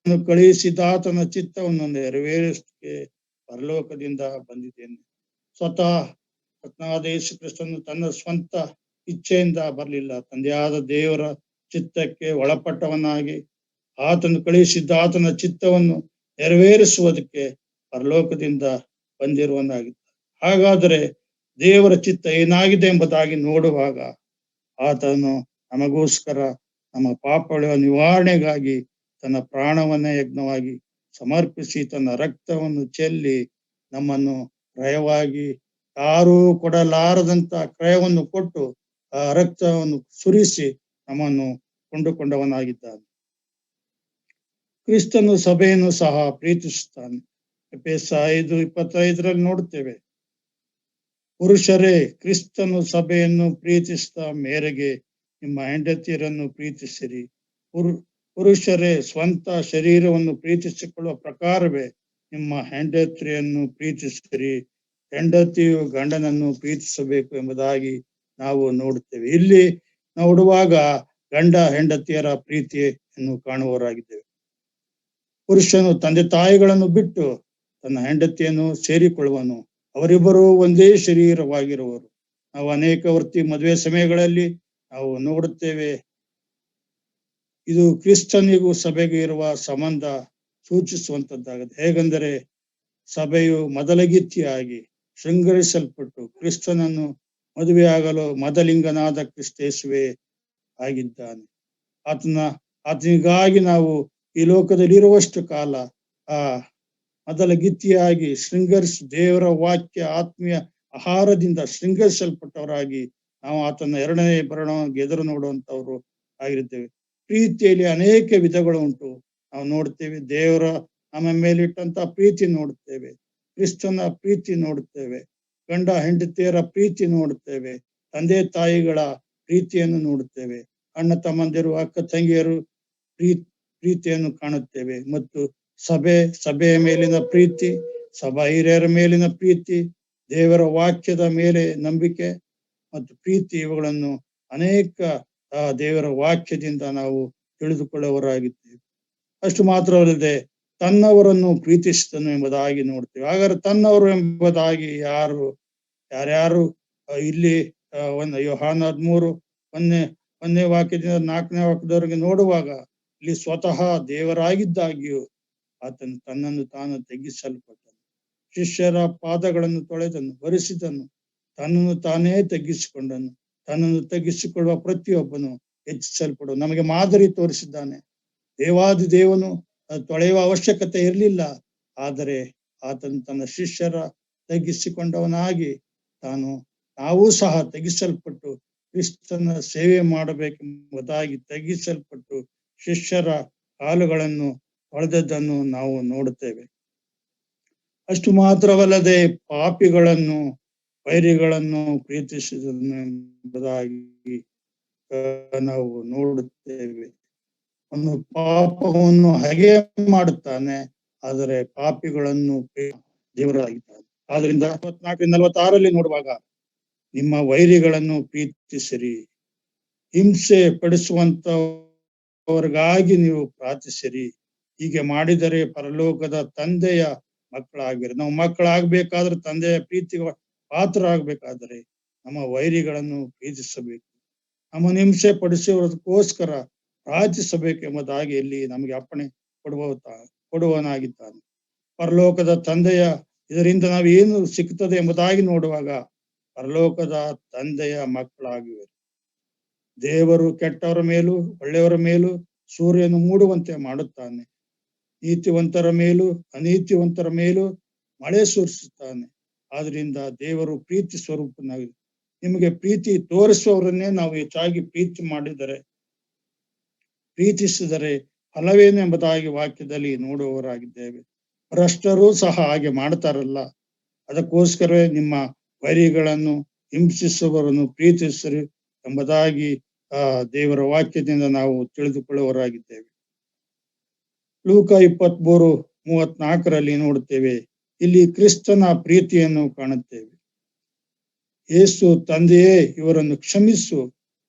ನಾನು ಕಳುಹಿಸಿದ ಆತನ ಚಿತ್ತವನ್ನು ನೆರವೇರಿಸಕ್ಕೆ ಪರಲೋಕದಿಂದ ಬಂದಿದ್ದೇನೆ. ಸ್ವತಃ ಕರ್ತನಾದ ಯೇಸು ಕ್ರಿಸ್ತನು ತನ್ನ ಸ್ವಂತ ಇಚ್ಛೆಯಿಂದ ಬರಲಿಲ್ಲ, ತಂದೆಯಾದ ದೇವರ ಚಿತ್ತಕ್ಕೆ ಒಳಪಟ್ಟವನಾಗಿ ಆತನು ಕಳುಹಿಸಿದ್ದ ಆತನ ಚಿತ್ತವನ್ನು ನೆರವೇರಿಸುವುದಕ್ಕೆ ಪರಲೋಕದಿಂದ ಬಂದಿರುವನಾಗಿದ್ದ. ಹಾಗಾದರೆ ದೇವರ ಚಿತ್ತ ಏನಾಗಿದೆ ಎಂಬುದಾಗಿ ನೋಡುವಾಗ, ಆತನು ನಮಗೋಸ್ಕರ ನಮ್ಮ ಪಾಪಗಳ ನಿವಾರಣೆಗಾಗಿ ತನ್ನ ಪ್ರಾಣವನ್ನೇ ಯಜ್ಞವಾಗಿ ಸಮರ್ಪಿಸಿ ತನ್ನ ರಕ್ತವನ್ನು ಚೆಲ್ಲಿ ನಮ್ಮನ್ನು ಕ್ರಯವಾಗಿ, ಯಾರೂ ಕೊಡಲಾರದಂತ ಕ್ರಯವನ್ನು ಕೊಟ್ಟು ಆ ರಕ್ತವನ್ನು ಸುರಿಸಿ ನಮ್ಮನ್ನು ಕೊಂಡುಕೊಂಡವನಾಗಿದ್ದಾನೆ. ಕ್ರಿಸ್ತನು ಸಭೆಯನ್ನು ಸಹ ಪ್ರೀತಿಸುತ್ತಾನೆ. ಎಫೆಸ 5:25 ನೋಡುತ್ತೇವೆ, ಪುರುಷರೇ ಕ್ರಿಸ್ತನು ಸಭೆಯನ್ನು ಪ್ರೀತಿಸಿದ ಮೇರೆಗೆ ನಿಮ್ಮ ಹೆಂಡತಿಯರನ್ನು ಪ್ರೀತಿಸಿರಿ. ಪುರುಷರೇ ಸ್ವಂತ ಶರೀರವನ್ನು ಪ್ರೀತಿಸಿಕೊಳ್ಳುವ ಪ್ರಕಾರವೇ ನಿಮ್ಮ ಹೆಂಡತಿಯರನ್ನು ಪ್ರೀತಿಸಿರಿ. ಹೆಂಡತಿಯು ಗಂಡನನ್ನು ಪ್ರೀತಿಸಬೇಕು ಎಂಬುದಾಗಿ ನಾವು ನೋಡುತ್ತೇವೆ. ಇಲ್ಲಿ ನೋಡುವಾಗ ಗಂಡ ಹೆಂಡತಿಯರ ಪ್ರೀತಿಯನ್ನು ಕಾಣುವವರಾಗಿದ್ದೇವೆ. ಪುರುಷನು ತಂದೆ ತಾಯಿಗಳನ್ನು ಬಿಟ್ಟು ತನ್ನ ಹೆಂಡತಿಯನ್ನು ಸೇರಿಕೊಳ್ಳುವನು, ಅವರಿಬ್ಬರು ಒಂದೇ ಶರೀರವಾಗಿರುವರು. ನಾವು ಅನೇಕ ವರ್ತಿ ಮದುವೆ ಸಮಯಗಳಲ್ಲಿ ನಾವು ನೋಡುತ್ತೇವೆ. ಇದು ಕ್ರಿಸ್ತನಿಗೂ ಸಭೆಗೂ ಇರುವ ಸಂಬಂಧ ಸೂಚಿಸುವಂತದ್ದಾಗಿದೆ. ಹೇಗೆಂದರೆ, ಸಭೆಯು ಮೊದಲಗಿತ್ತಿಯಾಗಿ ಶೃಂಗರಿಸಲ್ಪಟ್ಟು ಕ್ರಿಸ್ತನನ್ನು ಮದುವೆಯಾಗಲು ಮೊದಲಿಂಗನಾದ ಕ್ರಿಸ್ತೇಸುವೆ ಆಗಿದ್ದಾನೆ. ಆತನಿಗಾಗಿ ನಾವು ಈ ಲೋಕದಲ್ಲಿ ಇರುವಷ್ಟು ಕಾಲ ಆ ಮೊದಲಗಿತ್ತಿಯಾಗಿ ದೇವರ ವಾಕ್ಯ ಆತ್ಮೀಯ ಆಹಾರದಿಂದ ಶೃಂಗರಿಸಲ್ಪಟ್ಟವರಾಗಿ ನಾವು ಆತನ ಎರಡನೇ ಬರಣವನ್ನು ಎದುರು ನೋಡುವಂತವ್ರು ಆಗಿರ್ತೇವೆ. ಪ್ರೀತಿಯಲ್ಲಿ ಅನೇಕ ವಿಧಗಳು ಉಂಟು. ನಾವು ನೋಡ್ತೇವೆ, ದೇವರ ನಮ್ಮ ಮೇಲಿಟ್ಟಂತ ಪ್ರೀತಿ ನೋಡುತ್ತೇವೆ, ಕ್ರಿಸ್ತನ ಪ್ರೀತಿ ನೋಡುತ್ತೇವೆ, ಗಂಡ ಹೆಂಡತಿಯರ ಪ್ರೀತಿ ನೋಡುತ್ತೇವೆ, ತಂದೆ ತಾಯಿಗಳ ಪ್ರೀತಿಯನ್ನು ನೋಡುತ್ತೇವೆ, ಅಣ್ಣ ತಮ್ಮಂದಿರು ಅಕ್ಕ ತಂಗಿಯರು ಪ್ರೀತಿಯನ್ನು ಕಾಣುತ್ತೇವೆ. ಮತ್ತು ಸಭೆಯ ಮೇಲಿನ ಪ್ರೀತಿ, ಸಭಾ ಹಿರಿಯರ ಮೇಲಿನ ಪ್ರೀತಿ, ದೇವರ ವಾಕ್ಯದ ಮೇಲೆ ನಂಬಿಕೆ ಮತ್ತು ಪ್ರೀತಿ, ಇವುಗಳನ್ನು ಅನೇಕ ದೇವರ ವಾಕ್ಯದಿಂದ ನಾವು ತಿಳಿದುಕೊಳ್ಳುವವರಾಗಿದ್ದೇವೆ. ಅಷ್ಟು ಮಾತ್ರವಲ್ಲದೆ ತನ್ನವರನ್ನು ಪ್ರೀತಿಸಿದನು ಎಂಬುದಾಗಿ ನೋಡ್ತೇವೆ. ಹಾಗಾದ್ರೆ ತನ್ನವರು ಎಂಬುದಾಗಿ ಯಾರ್ಯಾರು ಇಲ್ಲಿ ಯೋಹಾನ 13:1 ವಾಕ್ಯದಿಂದ 4ನೇ ವಾಕ್ಯದವರೆಗೆ ನೋಡುವಾಗ, ಇಲ್ಲಿ ಸ್ವತಃ ದೇವರಾಗಿದ್ದಾಗಿಯೂ ಆತನು ತನ್ನನ್ನು ತಾನು ತಗ್ಗಿಸಲ್ಪಟ್ಟನು, ಶಿಷ್ಯರ ಪಾದಗಳನ್ನು ತೊಳೆದನು, ಒರೆಸಿದನು, ತನ್ನನ್ನು ತಾನೇ ತಗ್ಗಿಸಿಕೊಂಡನು. ತನ್ನನ್ನು ತಗ್ಗಿಸಿಕೊಳ್ಳುವ ಪ್ರತಿಯೊಬ್ಬನು ಹೆಚ್ಚಿಸಲ್ಪಡುವ ನಮಗೆ ಮಾದರಿ ತೋರಿಸಿದ್ದಾನೆ. ದೇವಾದಿ ದೇವನು ತೊಳೆಯುವ ಅವಶ್ಯಕತೆ ಇರಲಿಲ್ಲ, ಆದರೆ ಆತನು ತನ್ನ ಶಿಷ್ಯರ ತಗ್ಗಿಸಿಕೊಂಡವನಾಗಿ ನಾವು ಸಹ ತಗ್ಗಿಸಲ್ಪಟ್ಟು ಕ್ರಿಸ್ತನ ಸೇವೆ ಮಾಡಬೇಕೆಂಬುದಾಗಿ ತಗ್ಗಿಸಲ್ಪಟ್ಟು ಶಿಷ್ಯರ ಕಾಲುಗಳನ್ನು ಹೊಳೆದದ್ದನ್ನು ನಾವು ನೋಡುತ್ತೇವೆ. ಅಷ್ಟು ಮಾತ್ರವಲ್ಲದೆ ಪಾಪಿಗಳನ್ನು ವೈರಿಗಳನ್ನು ಪ್ರೀತಿಸಿದನು ಎಂಬುದಾಗಿ ನಾವು ನೋಡುತ್ತೇವೆ. ಅವನು ಪಾಪವನ್ನು ಹಾಗೆ ಮಾಡುತ್ತಾನೆ, ಆದರೆ ಪಾಪಿಗಳನ್ನು ದೇವರಾಗಿದ್ದಾನೆ. ಆದ್ರಿಂದ 44-46 ನೋಡುವಾಗ, ನಿಮ್ಮ ವೈರಿಗಳನ್ನು ಪ್ರೀತಿಸಿರಿ, ಹಿಂಸೆ ಪಡಿಸುವಂತವರಿಗಾಗಿ ನೀವು ಪ್ರಾರ್ಥಿಸಿರಿ, ಹೀಗೆ ಮಾಡಿದರೆ ಪರಲೋಕದ ತಂದೆಯ ಮಕ್ಕಳಾಗಿರಿ. ನಾವು ಮಕ್ಕಳಾಗಬೇಕಾದ್ರೆ, ತಂದೆಯ ಪ್ರೀತಿಗೆ ಪಾತ್ರರಾಗಬೇಕಾದರೆ ನಮ್ಮ ವೈರಿಗಳನ್ನು ಪ್ರೀತಿಸಬೇಕು, ನಮ್ಮನ್ನು ಹಿಂಸೆ ಪಡಿಸುವುದಕ್ಕೋಸ್ಕರ ಪ್ರಾರ್ಥಿಸಬೇಕೆಂಬುದಾಗಿ ಇಲ್ಲಿ ನಮಗೆ ಅಪ್ಪಣೆ ಕೊಡುವನಾಗಿದ್ದಾನೆ. ಪರಲೋಕದ ತಂದೆಯ ಇದರಿಂದ ನಾವು ಏನು ಸಿಗ್ತದೆ ಎಂಬುದಾಗಿ ನೋಡುವಾಗ, ಪರಲೋಕದ ತಂದೆಯ ಮಕ್ಕಳಾಗಿವೆ. ದೇವರು ಕೆಟ್ಟವರ ಮೇಲೂ ಒಳ್ಳೆಯವರ ಮೇಲೂ ಸೂರ್ಯನು ಮೂಡುವಂತೆ ಮಾಡುತ್ತಾನೆ, ನೀತಿವಂತರ ಮೇಲೂ ಅನೀತಿವಂತರ ಮೇಲೂ ಮಳೆ ಸುರಿಸುತ್ತಾನೆ. ಆದ್ರಿಂದ ದೇವರು ಪ್ರೀತಿ ಸ್ವರೂಪನಾಗಿದೆ. ನಿಮಗೆ ಪ್ರೀತಿ ತೋರಿಸುವವರನ್ನೇ ನಾವು ಹೆಚ್ಚಾಗಿ ಪ್ರೀತಿಸಿದರೆ ಫಲವೇನು ಎಂಬುದಾಗಿ ವಾಕ್ಯದಲ್ಲಿ ನೋಡುವವರಾಗಿದ್ದೇವೆ. ಭ್ರಷ್ಟರೂ ಸಹ ಹಾಗೆ ಮಾಡ್ತಾರಲ್ಲ. ಅದಕ್ಕೋಸ್ಕರವೇ ನಿಮ್ಮ ವೈರಿಗಳನ್ನು ಹಿಂಸಿಸುವವರನ್ನು ಪ್ರೀತಿಸಿರಿ ಎಂಬುದಾಗಿ ದೇವರ ವಾಕ್ಯದಿಂದ ನಾವು ತಿಳಿದುಕೊಳ್ಳುವವರಾಗಿದ್ದೇವೆ. ಲೂಕ 23:34 ನೋಡುತ್ತೇವೆ. ಇಲ್ಲಿ ಕ್ರಿಸ್ತನ ಪ್ರೀತಿಯನ್ನು ಕಾಣುತ್ತೇವೆ. ಯೇಸು, ತಂದೆಯೇ, ಇವರನ್ನು ಕ್ಷಮಿಸು,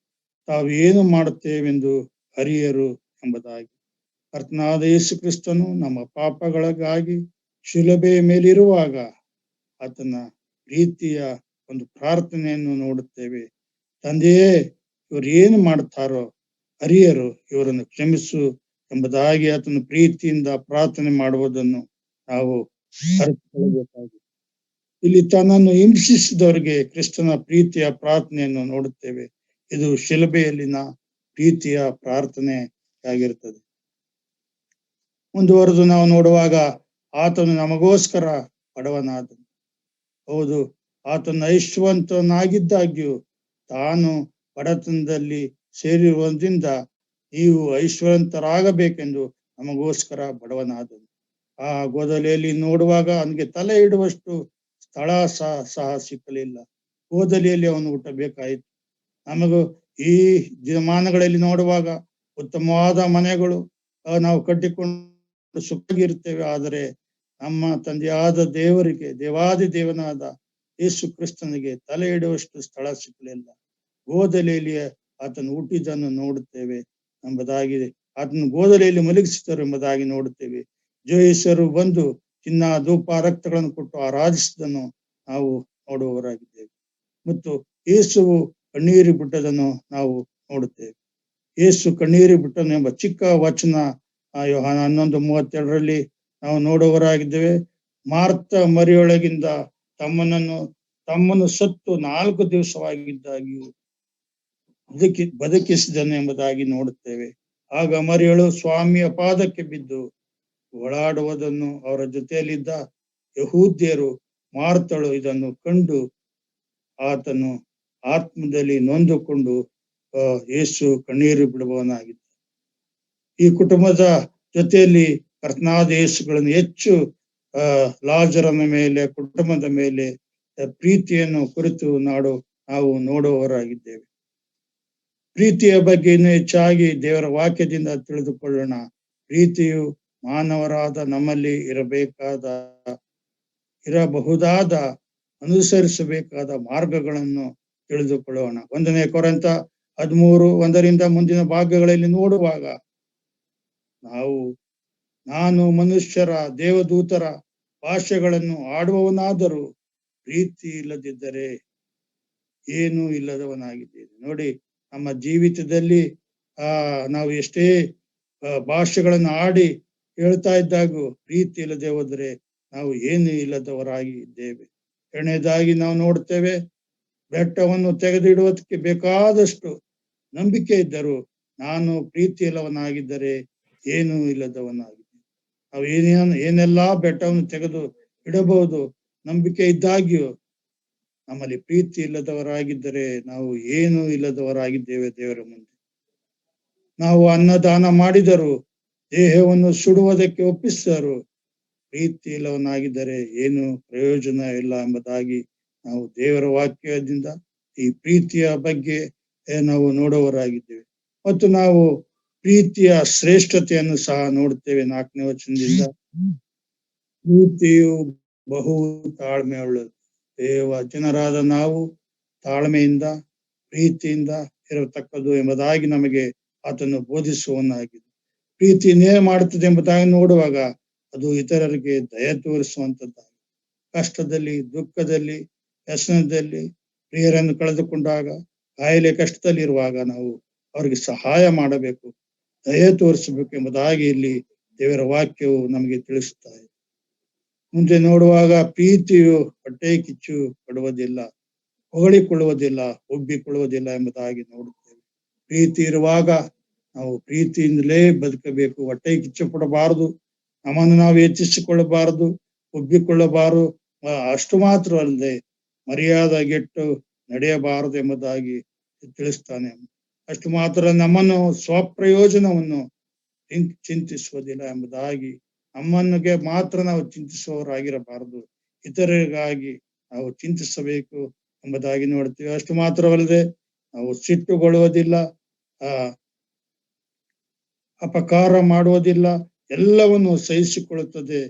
ತಾವು ಏನು ಮಾಡುತ್ತೇವೆಂದು ಅರಿಯರು ಎಂಬುದಾಗಿ. ಕರ್ತನಾದ ಯೇಸು ಕ್ರಿಸ್ತನು ನಮ್ಮ ಪಾಪಗಳಿಗಾಗಿ ಶಿಲುಬೆಯ ಮೇಲಿರುವಾಗ ಆತನ ಪ್ರೀತಿಯ ಒಂದು ಪ್ರಾರ್ಥನೆಯನ್ನು ನೋಡುತ್ತೇವೆ. ತಂದೆಯೇ, ಇವರು ಏನು ಮಾಡ್ತಾರೋ ಅರಿಯರು, ಇವರನ್ನು ಕ್ಷಮಿಸು ಎಂಬುದಾಗಿ ಆತನ ಪ್ರೀತಿಯಿಂದ ಪ್ರಾರ್ಥನೆ ಮಾಡುವುದನ್ನು ನಾವು ಅರಿತುಕೊಳ್ಳಬೇಕಾಗಿದೆ. ಇಲ್ಲಿ ತನ್ನನ್ನು ಹಿಂಸಿಸಿದವರಿಗೆ ಕ್ರಿಸ್ತನ ಪ್ರೀತಿಯ ಪ್ರಾರ್ಥನೆಯನ್ನು ನೋಡುತ್ತೇವೆ. ಇದು ಶಿಲುಬೆಯಲ್ಲಿನ ಪ್ರೀತಿಯ ಪ್ರಾರ್ಥನೆಯಾಗಿರುತ್ತದೆ. ಮುಂದುವರೆದು ನಾವು ನೋಡುವಾಗ ಆತನು ನಮಗೋಸ್ಕರ ಬಡವನಾದನು. ಹೌದು, ಆತನ ಐಶ್ವರ್ಯವಂತನಾಗಿದ್ದಾಗ್ಯೂ ತಾನು ಬಡತನದಲ್ಲಿ ಸೇರಿರುವುದರಿಂದ ನೀವು ಐಶ್ವರ್ಯವಂತರಾಗಬೇಕೆಂದು ನಮಗೋಸ್ಕರ ಬಡವನಾದನು. ಆ ಗೋದಲಿಯಲ್ಲಿ ನೋಡುವಾಗ ಅವನಿಗೆ ತಲೆ ಇಡುವಷ್ಟು ಸ್ಥಳ ಸಹ ಸಿಕ್ಕಲಿಲ್ಲ. ಗೋದಲಿಯಲ್ಲಿ ಅವನು ಹುಟ್ಟಬೇಕಾಯಿತು. ನಮಗೂ ಈ ದಿನಮಾನಗಳಲ್ಲಿ ನೋಡುವಾಗ ಉತ್ತಮವಾದ ಮನೆಗಳು ನಾವು ಕಟ್ಟಿಕೊಂಡು ಸುಖವಾಗಿರುತ್ತೇವೆ. ಆದರೆ ನಮ್ಮ ತಂದೆಯಾದ ದೇವರಿಗೆ, ದೇವಾದಿ ದೇವನಾದ ಯೇಸು ಕ್ರಿಸ್ತನಿಗೆ ತಲೆ ಇಡುವಷ್ಟು ಸ್ಥಳ ಸಿಕ್ಕಲಿಲ್ಲ. ಗೋದಲಿಯಲ್ಲಿ ಆತನು ಹುಟ್ಟಿದ್ದನ್ನು ನೋಡುತ್ತೇವೆ ಎಂಬುದಾಗಿದೆ. ಆತನು ಗೋದಲಿಯಲ್ಲಿ ಮಲಗಿಸಿದರು ಎಂಬುದಾಗಿ ನೋಡುತ್ತೇವೆ. ಜೋಯಿಸರು ಬಂದು ಚಿನ್ನ, ಧೂಪ, ರಕ್ತಗಳನ್ನು ಕೊಟ್ಟು ಆರಾಧಿಸಿದನ್ನು ನಾವು ನೋಡುವವರಾಗಿದ್ದೇವೆ. ಮತ್ತು ಯೇಸುವು ಕಣ್ಣೀರು ಬಿಟ್ಟದನ್ನು ನಾವು ನೋಡುತ್ತೇವೆ. ಯೇಸು ಕಣ್ಣೀರು ಬಿಟ್ಟನು ಎಂಬ ಚಿಕ್ಕ ವಚನ ಯೋಹಾನ 11:32 ನಾವು ನೋಡುವವರಾಗಿದ್ದೇವೆ. ಮಾರ್ತ ಮರಿಯೊಳಗಿಂದ ತಮ್ಮನ್ನು ಸತ್ತು 4 ದಿವಸವಾಗಿದ್ದಾಗಿಯೂ ಬದುಕಿಸಿದನು ಎಂಬುದಾಗಿ ನೋಡುತ್ತೇವೆ. ಆಗ ಮರಿಯಳು ಸ್ವಾಮಿಯ ಪಾದಕ್ಕೆ ಬಿದ್ದು ಓಡಾಡುವುದನ್ನು ಅವರ ಜೊತೆಯಲ್ಲಿದ್ದ ಯಹೂದ್ಯರು ಮಾರ್ತಳು ಇದನ್ನು ಕಂಡು ಆತನು ಆತ್ಮದಲ್ಲಿ ನೊಂದುಕೊಂಡು ಯೇಸು ಕಣ್ಣೀರು ಬಿಡುವವನಾಗಿದ್ದ. ಈ ಕುಟುಂಬದ ಜೊತೆಯಲ್ಲಿ ಕರ್ತನಾದ ಯೇಸುಗಳನ್ನು ಹೆಚ್ಚು ಲಾಜರನ ಮೇಲೆ, ಕುಟುಂಬದ ಮೇಲೆ ಪ್ರೀತಿಯನ್ನು ಕುರಿತು ನಾವು ನೋಡುವವರಾಗಿದ್ದೇವೆ. ಪ್ರೀತಿಯ ಬಗ್ಗೆ ಇನ್ನೂ ಹೆಚ್ಚಾಗಿ ದೇವರ ವಾಕ್ಯದಿಂದ ತಿಳಿದುಕೊಳ್ಳೋಣ. ಪ್ರೀತಿಯು ಮಾನವರಾದ ನಮ್ಮಲ್ಲಿ ಇರಬಹುದಾದ ಅನುಸರಿಸಬೇಕಾದ ಮಾರ್ಗಗಳನ್ನು ತಿಳಿದುಕೊಳ್ಳೋಣ. 1 ಕೊರಿಂಥ 13:1 ಮುಂದಿನ ಭಾಗಗಳಲ್ಲಿ ನೋಡುವಾಗ ನಾನು ಮನುಷ್ಯರ, ದೇವದೂತರ ಭಾಷೆಗಳನ್ನು ಆಡುವವನಾದರೂ ಪ್ರೀತಿ ಇಲ್ಲದಿದ್ದರೆ ಏನೂ ಇಲ್ಲದವನಾಗಿದ್ದೇನೆ. ನೋಡಿ, ನಮ್ಮ ಜೀವಿತದಲ್ಲಿ ನಾವು ಎಷ್ಟೇ ಭಾಷೆಗಳನ್ನು ಆಡಿ ಹೇಳ್ತಾ ಇದ್ದಾಗೂ ಪ್ರೀತಿ ಇಲ್ಲದೆ ಹೋದರೆ ನಾವು ಏನು ಇಲ್ಲದವರಾಗಿ ಇದ್ದೇವೆ. ಎರಡನೇದಾಗಿ ನಾವು ನೋಡ್ತೇವೆ, ಬೆಟ್ಟವನ್ನು ತೆಗೆದಿಡುವುದಕ್ಕೆ ಬೇಕಾದಷ್ಟು ನಂಬಿಕೆ ಇದ್ದರೂ ನಾನು ಪ್ರೀತಿ ಇಲ್ಲವನಾಗಿದ್ದರೆ ಏನೂ ಇಲ್ಲದವನಾಗಿದ್ದೇನೆ. ನಾವು ಏನೆಲ್ಲಾ ಬೆಟ್ಟವನ್ನು ತೆಗೆದು ಇಡಬಹುದು, ನಂಬಿಕೆ ಇದ್ದಾಗ್ಯೂ ನಮ್ಮಲ್ಲಿ ಪ್ರೀತಿ ಇಲ್ಲದವರಾಗಿದ್ದರೆ ನಾವು ಏನೂ ಇಲ್ಲದವರಾಗಿದ್ದೇವೆ ದೇವರ ಮುಂದೆ. ನಾವು ಅನ್ನದಾನ ಮಾಡಿದರು, ದೇಹವನ್ನು ಸುಡುವುದಕ್ಕೆ ಒಪ್ಪಿಸಿದರು, ಪ್ರೀತಿ ಇಲ್ಲವನಾಗಿದ್ದರೆ ಏನು ಪ್ರಯೋಜನ ಇಲ್ಲ ಎಂಬುದಾಗಿ ನಾವು ದೇವರ ವಾಕ್ಯದಿಂದ ಈ ಪ್ರೀತಿಯ ಬಗ್ಗೆ ನಾವು ನೋಡುವವರಾಗಿದ್ದೇವೆ. ಮತ್ತು ನಾವು ಪ್ರೀತಿಯ ಶ್ರೇಷ್ಠತೆಯನ್ನು ಸಹ ನೋಡುತ್ತೇವೆ. 4ನೇ ವಚನದಿಂದ, ಪ್ರೀತಿಯು ಬಹು ತಾಳ್ಮೆ ಉಳ್ಳದು. ಜನರಾದ ನಾವು ತಾಳ್ಮೆಯಿಂದ, ಪ್ರೀತಿಯಿಂದ ಇರತಕ್ಕದ್ದು ಎಂಬುದಾಗಿ ನಮಗೆ ಆತನು ಬೋಧಿಸುವನಾಗಿದೆ. ಪ್ರೀತಿ ನೇರ ಮಾಡುತ್ತದೆ ಎಂಬುದಾಗಿ ನೋಡುವಾಗ ಅದು ಇತರರಿಗೆ ದಯ ತೋರಿಸುವಂತದ್ದಾಗಿ, ಕಷ್ಟದಲ್ಲಿ, ದುಃಖದಲ್ಲಿ, ವ್ಯಸನದಲ್ಲಿ, ಪ್ರಿಯರನ್ನು ಕಳೆದುಕೊಂಡಾಗ, ಕಾಯಿಲೆ ಕಷ್ಟದಲ್ಲಿರುವಾಗ ನಾವು ಅವರಿಗೆ ಸಹಾಯ ಮಾಡಬೇಕು, ದಯ ತೋರಿಸಬೇಕು ಎಂಬುದಾಗಿ ಇಲ್ಲಿ ದೇವರ ವಾಕ್ಯವು ನಮಗೆ ತಿಳಿಸುತ್ತಾ ಇದೆ. ಮುಂದೆ ನೋಡುವಾಗ ಪ್ರೀತಿಯು ಹೊಟ್ಟೆ ಕಿಚ್ಚು ಪಡುವುದಿಲ್ಲ, ಹೊಗಳಿಕೊಳ್ಳುವುದಿಲ್ಲ, ಒಬ್ಬಿಕೊಳ್ಳುವುದಿಲ್ಲ ಎಂಬುದಾಗಿ ನೋಡುತ್ತೇವೆ. ಪ್ರೀತಿ ಇರುವಾಗ ನಾವು ಪ್ರೀತಿಯಿಂದಲೇ ಬದುಕಬೇಕು. ಹೊಟ್ಟೆ ಕಿಚ್ಚು ಪಡಬಾರದು, ನಮ್ಮನ್ನು ನಾವು ಹೆಚ್ಚಿಸಿಕೊಳ್ಳಬಾರದು, ಒಬ್ಬಿಕೊಳ್ಳಬಾರದು. ಅಷ್ಟು ಮಾತ್ರ ಅಲ್ಲದೆ ಮರ್ಯಾದೆಗೆಟ್ಟು ನಡೆಯಬಾರದು ಎಂಬುದಾಗಿ ತಿಳಿಸ್ತಾನೆ. ಅಷ್ಟು ಮಾತ್ರ ನಮ್ಮನ್ನು ಸ್ವಪ್ರಯೋಜನವನ್ನು ಚಿಂತಿಸುವುದಿಲ್ಲ ಎಂಬುದಾಗಿ ನಮ್ಮನ್ನಿಗೆ ಮಾತ್ರ ನಾವು ಚಿಂತಿಸುವವರಾಗಿರಬಾರದು, ಇತರರಿಗಾಗಿ ನಾವು ಚಿಂತಿಸಬೇಕು ಎಂಬುದಾಗಿ ನೋಡ್ತೀವಿ. ಅಷ್ಟು ಮಾತ್ರವಲ್ಲದೆ ನಾವು ಸಿಟ್ಟುಗೊಳ್ಳುವುದಿಲ್ಲ, ಆ ಅಪಕಾರ ಮಾಡುವುದಿಲ್ಲ, ಎಲ್ಲವನ್ನು ಸಹಿಸಿಕೊಳ್ಳುತ್ತದೆ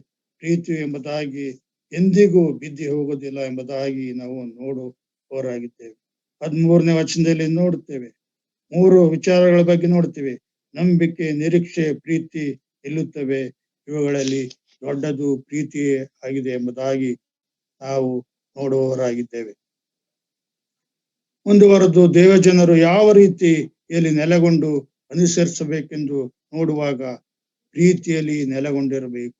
ಪ್ರೀತಿ ಎಂಬುದಾಗಿ, ಎಂದಿಗೂ ಬಿದ್ದಿ ಹೋಗುವುದಿಲ್ಲ ಎಂಬುದಾಗಿ ನಾವು ನೋಡುವವರಾಗಿದ್ದೇವೆ. 13ನೇ ವಚನದಲ್ಲಿ ನೋಡುತ್ತೇವೆ, 3 ವಿಚಾರಗಳ ಬಗ್ಗೆ ನೋಡ್ತೇವೆ. ನಂಬಿಕೆ, ನಿರೀಕ್ಷೆ, ಪ್ರೀತಿ ನಿಲ್ಲುತ್ತವೆ, ಇವುಗಳಲ್ಲಿ ದೊಡ್ಡದು ಪ್ರೀತಿಯೇ ಆಗಿದೆ ಎಂಬುದಾಗಿ ನಾವು ನೋಡುವವರಾಗಿದ್ದೇವೆ. ಮುಂದುವರೆದು ದೇವಜನರು ಯಾವ ರೀತಿಯಲ್ಲಿ ನೆಲೆಗೊಂಡು ಅನುಸರಿಸಬೇಕೆಂದು ನೋಡುವಾಗ ಪ್ರೀತಿಯಲ್ಲಿ ನೆಲೆಗೊಂಡಿರಬೇಕು.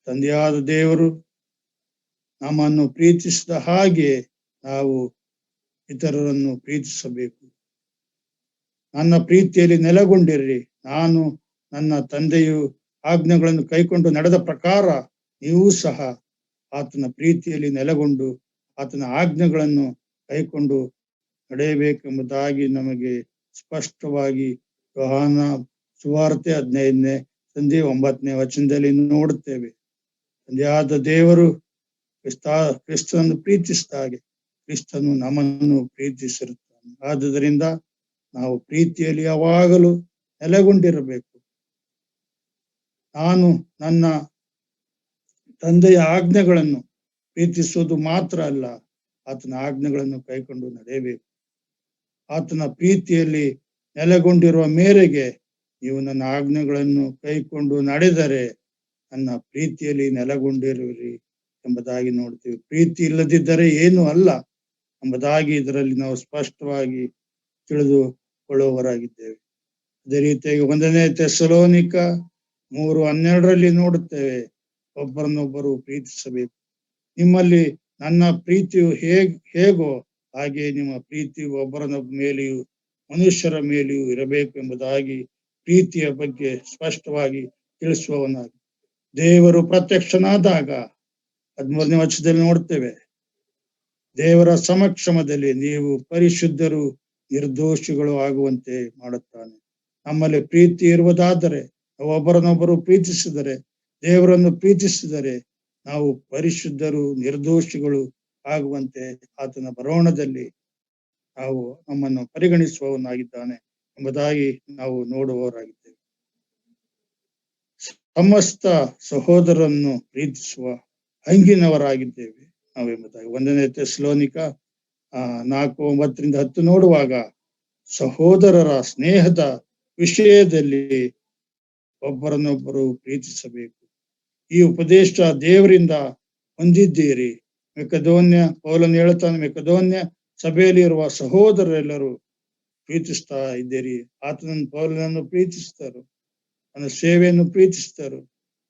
ತಂದೆಯಾದ ದೇವರು ನಮ್ಮನ್ನು ಪ್ರೀತಿಸಿದ ಹಾಗೆ ನಾವು ಇತರರನ್ನು ಪ್ರೀತಿಸಬೇಕು. ನನ್ನ ಪ್ರೀತಿಯಲ್ಲಿ ನೆಲೆಗೊಂಡಿರ್ರಿ, ನಾನು ನನ್ನ ತಂದೆಯು ಆಜ್ಞೆಗಳನ್ನು ಕೈಕೊಂಡು ನಡೆದ ಪ್ರಕಾರ ನೀವು ಸಹ ಆತನ ಪ್ರೀತಿಯಲ್ಲಿ ನೆಲೆಗೊಂಡು ಆತನ ಆಜ್ಞೆಗಳನ್ನು ಕೈಕೊಂಡು ನಡೆಯಬೇಕೆಂಬುದಾಗಿ ನಮಗೆ ಸ್ಪಷ್ಟವಾಗಿ ಯೋಹಾನ ಸುವಾರ್ತೆ 15ನೇ ಸಂಧಿ 9ನೇ ವಚನದಲ್ಲಿ ನೋಡುತ್ತೇವೆ. ತಂದೆಯಾದ ದೇವರು ಕ್ರಿಸ್ತನನ್ನು ಪ್ರೀತಿಸಿದ ಹಾಗೆ ಕ್ರಿಸ್ತನು ನಮ್ಮನ್ನು ಪ್ರೀತಿಸಿರುತ್ತಾನೆ. ಆದುದರಿಂದ ನಾವು ಪ್ರೀತಿಯಲ್ಲಿ ಯಾವಾಗಲೂ ನೆಲೆಗೊಂಡಿರಬೇಕು. ನಾನು ನನ್ನ ತಂದೆಯ ಆಜ್ಞೆಗಳನ್ನು ಪ್ರೀತಿಸುವುದು ಮಾತ್ರ ಅಲ್ಲ, ಆತನ ಆಜ್ಞೆಗಳನ್ನು ಕೈಕೊಂಡು ನಡೆಯಬೇಕು. ಆತನ ಪ್ರೀತಿಯಲ್ಲಿ ನೆಲೆಗೊಂಡಿರುವ ಮೇರೆಗೆ ನೀವು ನನ್ನ ಆಜ್ಞೆಗಳನ್ನು ಕೈಕೊಂಡು ನಡೆದರೆ ನನ್ನ ಪ್ರೀತಿಯಲ್ಲಿ ನೆಲೆಗೊಂಡಿರುವಿರಿ ಎಂಬುದಾಗಿ ನೋಡ್ತೀವಿ. ಪ್ರೀತಿ ಇಲ್ಲದಿದ್ದರೆ ಏನು ಅಲ್ಲ ಎಂಬುದಾಗಿ ಇದರಲ್ಲಿ ನಾವು ಸ್ಪಷ್ಟವಾಗಿ ತಿಳಿದುಕೊಳ್ಳುವವರಾಗಿದ್ದೇವೆ. ಅದೇ ರೀತಿಯಾಗಿ 1ನೇ ಥೆಸಲೋನಿಕ 3:12 ನೋಡುತ್ತೇವೆ, ಒಬ್ಬರನ್ನೊಬ್ಬರು ಪ್ರೀತಿಸಬೇಕು. ನಿಮ್ಮಲ್ಲಿ ನನ್ನ ಪ್ರೀತಿಯು ಹೇಗೋ ಹಾಗೆ ನಿಮ್ಮ ಪ್ರೀತಿಯು ಒಬ್ಬರನ್ನೊಬ್ಬ ಮೇಲೆಯೂ ಮನುಷ್ಯರ ಮೇಲೆಯೂ ಇರಬೇಕು ಎಂಬುದಾಗಿ ಪ್ರೀತಿಯ ಬಗ್ಗೆ ಸ್ಪಷ್ಟವಾಗಿ ತಿಳಿಸುವವನಾಗಿ ದೇವರು ಪ್ರತ್ಯಕ್ಷನಾದಾಗ 13ನೇ ವಚನದಲ್ಲಿ ನೋಡ್ತೇವೆ, ದೇವರ ಸಮಕ್ಷಮದಲ್ಲಿ ನೀವು ಪರಿಶುದ್ಧರು ನಿರ್ದೋಷಿಗಳು ಆಗುವಂತೆ ಮಾಡುತ್ತಾನೆ. ನಮ್ಮಲ್ಲಿ ಪ್ರೀತಿ ಇರುವುದಾದರೆ, ನಾವು ಒಬ್ಬರನ್ನೊಬ್ಬರು ಪ್ರೀತಿಸಿದರೆ, ದೇವರನ್ನು ಪ್ರೀತಿಸಿದರೆ ನಾವು ಪರಿಶುದ್ಧರು ನಿರ್ದೋಷಿಗಳು ಆಗುವಂತೆ ಆತನ ಬರೋಣದಲ್ಲಿ ನಾವು ನಮ್ಮನ್ನು ಪರಿಗಣಿಸುವವನಾಗಿದ್ದಾನೆ ಎಂಬುದಾಗಿ ನಾವು ನೋಡುವವರಾಗಿದ್ದೇವೆ. ಸಮಸ್ತ ಸಹೋದರನ್ನು ಪ್ರೀತಿಸುವ ಹಂಗಿನವರಾಗಿದ್ದೇವೆ ನಾವು ಎಂಬುದಾಗಿ 1ನೇ ಥೆಸಲೋನಿಕ 4:9-10 ನೋಡುವಾಗ ಸಹೋದರರ ಸ್ನೇಹದ ವಿಷಯದಲ್ಲಿ ಒಬ್ಬರನ್ನೊಬ್ಬರು ಪ್ರೀತಿಸಬೇಕು. ಈ ಉಪದೇಶ ದೇವರಿಂದ ಹೊಂದಿದ್ದೀರಿ. ಪೌಲನು ಹೇಳ್ತಾನೆ, ಮೆಕೆದೋನ್ಯ ಸಭೆಯಲ್ಲಿ ಇರುವ ಸಹೋದರರೆಲ್ಲರೂ ಪ್ರೀತಿಸ್ತಾ ಇದ್ದೀರಿ. ಆತನನ್ನು ಪೌಲನನ್ನು ಪ್ರೀತಿಸಿದರು, ನನ್ನ ಸೇವೆಯನ್ನು ಪ್ರೀತಿಸಿದರು,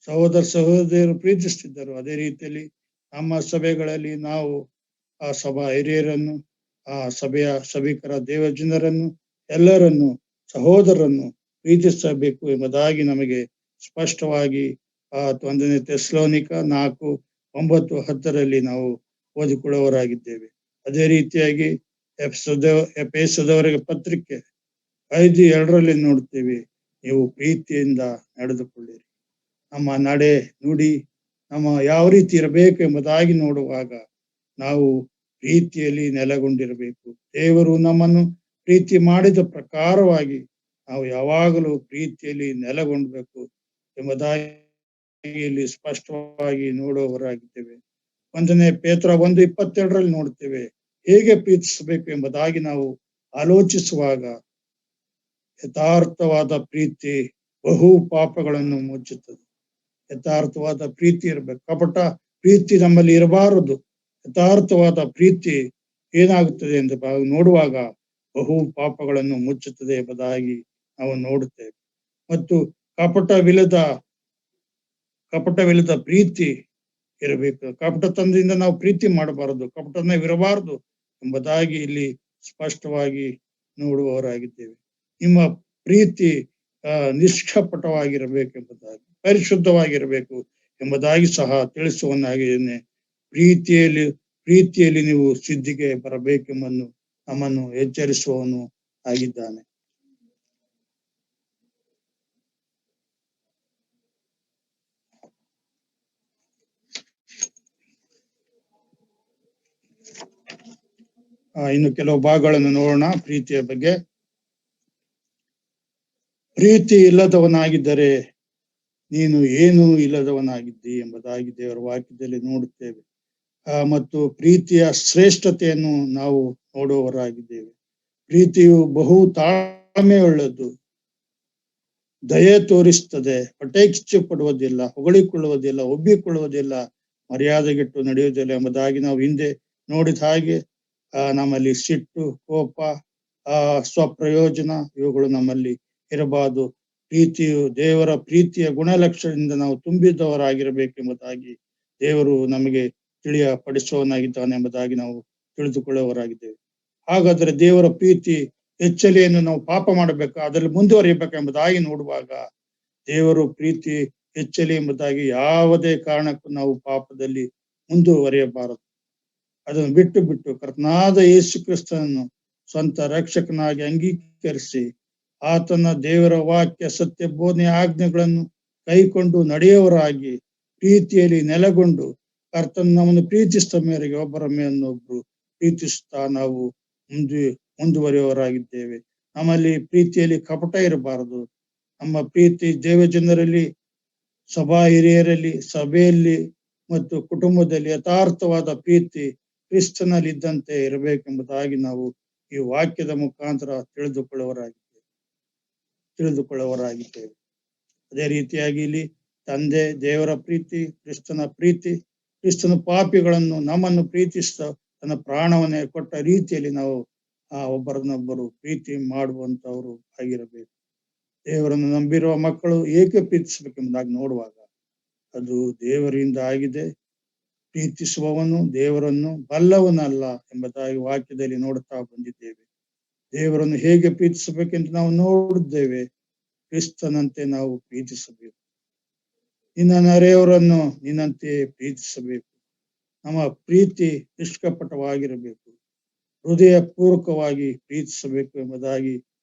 ಸಹೋದರಿಯರು ಪ್ರೀತಿಸ್ತಿದ್ದರು. ಅದೇ ರೀತಿಯಲ್ಲಿ ನಮ್ಮ ಸಭೆಗಳಲ್ಲಿ ನಾವು ಆ ಸಭಾ ಹಿರಿಯರನ್ನು, ಆ ಸಭೆಯ ಸಭಿಕರ ದೇವಜನರನ್ನು, ಎಲ್ಲರನ್ನು, ಸಹೋದರರನ್ನು ಪ್ರೀತಿಸಬೇಕು ಎಂಬುದಾಗಿ ನಮಗೆ ಸ್ಪಷ್ಟವಾಗಿ 1ನೇ ಥೆಸಲೋನಿಕ 4:9-10 ನಾವು ಓದಿಕೊಳ್ಳುವವರಾಗಿದ್ದೇವೆ. ಅದೇ ರೀತಿಯಾಗಿ ಎಫೆಸದವರಿಗೆ ಪತ್ರಿಕೆ 5:2 ನೋಡ್ತೇವೆ, ನೀವು ಪ್ರೀತಿಯಿಂದ ನಡೆದುಕೊಳ್ಳಿರಿ. ನಮ್ಮ ನಡೆ ನುಡಿ ನಮ್ಮ ಯಾವ ರೀತಿ ಇರಬೇಕು ಎಂಬುದಾಗಿ ನೋಡುವಾಗ ನಾವು ಪ್ರೀತಿಯಲ್ಲಿ ನೆಲೆಗೊಂಡಿರಬೇಕು. ದೇವರು ನಮ್ಮನ್ನು ಪ್ರೀತಿ ಮಾಡಿದ ಪ್ರಕಾರವಾಗಿ ನಾವು ಯಾವಾಗಲೂ ಪ್ರೀತಿಯಲ್ಲಿ ನೆಲೆಗೊಂಡಬೇಕು ಎಂಬುದಾಗಿ ಇಲ್ಲಿ ಸ್ಪಷ್ಟವಾಗಿ ನೋಡುವವರಾಗಿದ್ದೇವೆ. 1ನೇ ಪೇತ್ರ 1:22 ನೋಡ್ತೇವೆ, ಹೇಗೆ ಪ್ರೀತಿಸಬೇಕು ಎಂಬುದಾಗಿ ನಾವು ಆಲೋಚಿಸುವಾಗ ಯಥಾರ್ಥವಾದ ಪ್ರೀತಿ ಬಹು ಪಾಪಗಳನ್ನು ಮುಚ್ಚುತ್ತದೆ. ಯಥಾರ್ಥವಾದ ಪ್ರೀತಿ ಇರಬೇಕು, ಕಪಟ ಪ್ರೀತಿ ನಮ್ಮಲ್ಲಿ ಇರಬಾರದು. ಯಥಾರ್ಥವಾದ ಪ್ರೀತಿ ಏನಾಗುತ್ತದೆ ಎಂದು ನೋಡುವಾಗ ಬಹು ಪಾಪಗಳನ್ನು ಮುಚ್ಚುತ್ತದೆ ಎಂಬುದಾಗಿ ನಾವು ನೋಡುತ್ತೇವೆ. ಮತ್ತು ಕಪಟವಿಲ್ಲದ ಪ್ರೀತಿ ಇರಬೇಕು. ಕಪಟತನದಿಂದ ನಾವು ಪ್ರೀತಿ ಮಾಡಬಾರದು, ಕಪಟನವಿರಬಾರದು ಎಂಬುದಾಗಿ ಇಲ್ಲಿ ಸ್ಪಷ್ಟವಾಗಿ ನೋಡುವವರಾಗಿದ್ದೇವೆ. ನಿಮ್ಮ ಪ್ರೀತಿ ನಿಷ್ಕಪಟವಾಗಿರಬೇಕೆಂಬುದಾಗಿ, ಪರಿಶುದ್ಧವಾಗಿರಬೇಕು ಎಂಬುದಾಗಿ ಸಹ ತಿಳಿಸುವನಾಗಿದ್ದೇನೆ. ಪ್ರೀತಿಯಲ್ಲಿ ನೀವು ಸಿದ್ಧಿಗೆ ಬರಬೇಕೆಂಬುದನ್ನು ನಮ್ಮನ್ನು ಎಚ್ಚರಿಸುವವನು ಆಗಿದ್ದಾನೆ. ಇನ್ನು ಕೆಲವು ಭಾಗಗಳನ್ನು ನೋಡೋಣ ಪ್ರೀತಿಯ ಬಗ್ಗೆ. ಪ್ರೀತಿ ಇಲ್ಲದವನಾಗಿದ್ದರೆ ನೀನು ಏನೂ ಇಲ್ಲದವನಾಗಿದ್ದಿ ಎಂಬುದಾಗಿ ದೇವರ ವಾಕ್ಯದಲ್ಲಿ ನೋಡುತ್ತೇವೆ. ಮತ್ತು ಪ್ರೀತಿಯ ಶ್ರೇಷ್ಠತೆಯನ್ನು ನಾವು ನೋಡುವವರಾಗಿದ್ದೇವೆ. ಪ್ರೀತಿಯು ಬಹು ತಾಳ್ಮೆಯುಳ್ಳದ್ದು, ದಯೆ ತೋರಿಸ್ತದೆ, ಹೊಟ್ಟೆ ಕಿಚ್ಚು ಪಡುವುದಿಲ್ಲ, ಹೊಗಳಿಕೊಳ್ಳುವುದಿಲ್ಲ, ಒಬ್ಬಿಕೊಳ್ಳುವುದಿಲ್ಲ, ಮರ್ಯಾದೆಗೆಟ್ಟು ನಡೆಯುವುದಿಲ್ಲ ಎಂಬುದಾಗಿ ನಾವು ಹಿಂದೆ ನೋಡಿದ ಹಾಗೆ ನಮ್ಮಲ್ಲಿ ಸಿಟ್ಟು, ಕೋಪ, ಸ್ವಪ್ರಯೋಜನ ಇವುಗಳು ನಮ್ಮಲ್ಲಿ ಇರಬಾರದು. ಪ್ರೀತಿಯು ದೇವರ ಪ್ರೀತಿಯ ಗುಣಲಕ್ಷಣದಿಂದ ನಾವು ತುಂಬಿದವರಾಗಿರಬೇಕೆಂಬುದಾಗಿ ದೇವರು ನಮಗೆ ತಿಳಿಯಪಡಿಸುವವನಾಗಿದ್ದಾನೆ ಎಂಬುದಾಗಿ ನಾವು ತಿಳಿದುಕೊಳ್ಳುವವರಾಗಿದ್ದೇವೆ. ಹಾಗಾದರೆ ದೇವರ ಪ್ರೀತಿ ಹೆಚ್ಚಲಿಯನ್ನು ನಾವು ಪಾಪ ಮಾಡಬೇಕು, ಅದರಲ್ಲಿ ಮುಂದುವರಿಯಬೇಕೆಂಬುದಾಗಿ ನೋಡುವಾಗ ದೇವರು ಪ್ರೀತಿ ಹೆಚ್ಚಲಿ ಎಂಬುದಾಗಿ ಯಾವುದೇ ಕಾರಣಕ್ಕೂ ನಾವು ಪಾಪದಲ್ಲಿ ಮುಂದುವರಿಯಬಾರದು. ಅದನ್ನು ಬಿಟ್ಟು ಕರ್ತನಾದ ಯೇಸು ಕ್ರಿಸ್ತನನ್ನು ಸ್ವಂತ ರಕ್ಷಕನಾಗಿ ಅಂಗೀಕರಿಸಿ ಆತನ ದೇವರ ವಾಕ್ಯ ಸತ್ಯ ಬೋಧನೆಯ ಆಜ್ಞೆಗಳನ್ನು ಕೈಕೊಂಡು ನಡೆಯುವವರಾಗಿ ಪ್ರೀತಿಯಲ್ಲಿ ನೆಲೆಗೊಂಡು ಕರ್ತನ ನಮ್ಮನ್ನು ಪ್ರೀತಿಸಿದ ಮೇರೆಗೆ ಒಬ್ಬರ ಮೇಲೊಬ್ಬರು ಪ್ರೀತಿಸುತ್ತಾ ನಾವು ಮುಂದುವರಿಯುವವರಾಗಿದ್ದೇವೆ. ನಮ್ಮಲ್ಲಿ ಪ್ರೀತಿಯಲ್ಲಿ ಕಪಟ ಇರಬಾರದು. ನಮ್ಮ ಪ್ರೀತಿ ದೇವಜನರಲ್ಲಿ, ಸಭಾ ಹಿರಿಯರಲ್ಲಿ, ಸಭೆಯಲ್ಲಿ ಮತ್ತು ಕುಟುಂಬದಲ್ಲಿ ಯಥಾರ್ಥವಾದ ಪ್ರೀತಿ ಕ್ರಿಸ್ತನಲ್ಲಿ ಇದ್ದಂತೆ ಇರಬೇಕೆಂಬುದಾಗಿ ನಾವು ಈ ವಾಕ್ಯದ ಮುಖಾಂತರ ತಿಳಿದುಕೊಳ್ಳುವವರಾಗಿದ್ದೇವೆ. ಅದೇ ರೀತಿಯಾಗಿ ಇಲ್ಲಿ ತಂದೆ ದೇವರ ಪ್ರೀತಿ, ಕ್ರಿಸ್ತನ ಪ್ರೀತಿ, ಕ್ರಿಸ್ತನ ಪಾಪಿಗಳನ್ನು ನಮ್ಮನ್ನು ಪ್ರೀತಿಸಿದ ತನ್ನ ಪ್ರಾಣವನ್ನೇ ಕೊಟ್ಟ ರೀತಿಯಲ್ಲಿ ನಾವು ಒಬ್ಬರನ್ನೊಬ್ಬರು ಪ್ರೀತಿ ಮಾಡುವಂತವರು ಆಗಿರಬೇಕು. ದೇವರನ್ನು ನಂಬಿರುವ ಮಕ್ಕಳು ಏಕೆ ಪ್ರೀತಿಸಬೇಕೆಂಬುದಾಗಿ ನೋಡುವಾಗ ಅದು ದೇವರಿಂದ ಆಗಿದೆ. ಪ್ರೀತಿಸುವವನು ದೇವರನ್ನು ಬಲ್ಲವನಲ್ಲ ಎಂಬುದಾಗಿ ವಾಕ್ಯದಲ್ಲಿ ನೋಡುತ್ತಾ ಬಂದಿದ್ದೇವೆ. ದೇವರನ್ನು ಹೇಗೆ ಪ್ರೀತಿಸಬೇಕೆಂದು ನಾವು ನೋಡಿದ್ದೇವೆ. ಕ್ರಿಸ್ತನಂತೆ ನಾವು ಪ್ರೀತಿಸಬೇಕು. ನಿನ್ನ ನೆರೆಯವರನ್ನು ನಿನ್ನಂತೆ ಪ್ರೀತಿಸಬೇಕು. ನಮ್ಮ ಪ್ರೀತಿ ನಿಷ್ಕಪಟವಾಗಿರಬೇಕು, ಹೃದಯ ಪೂರ್ವಕವಾಗಿ ಪ್ರೀತಿಸಬೇಕು ಎಂಬುದಾಗಿ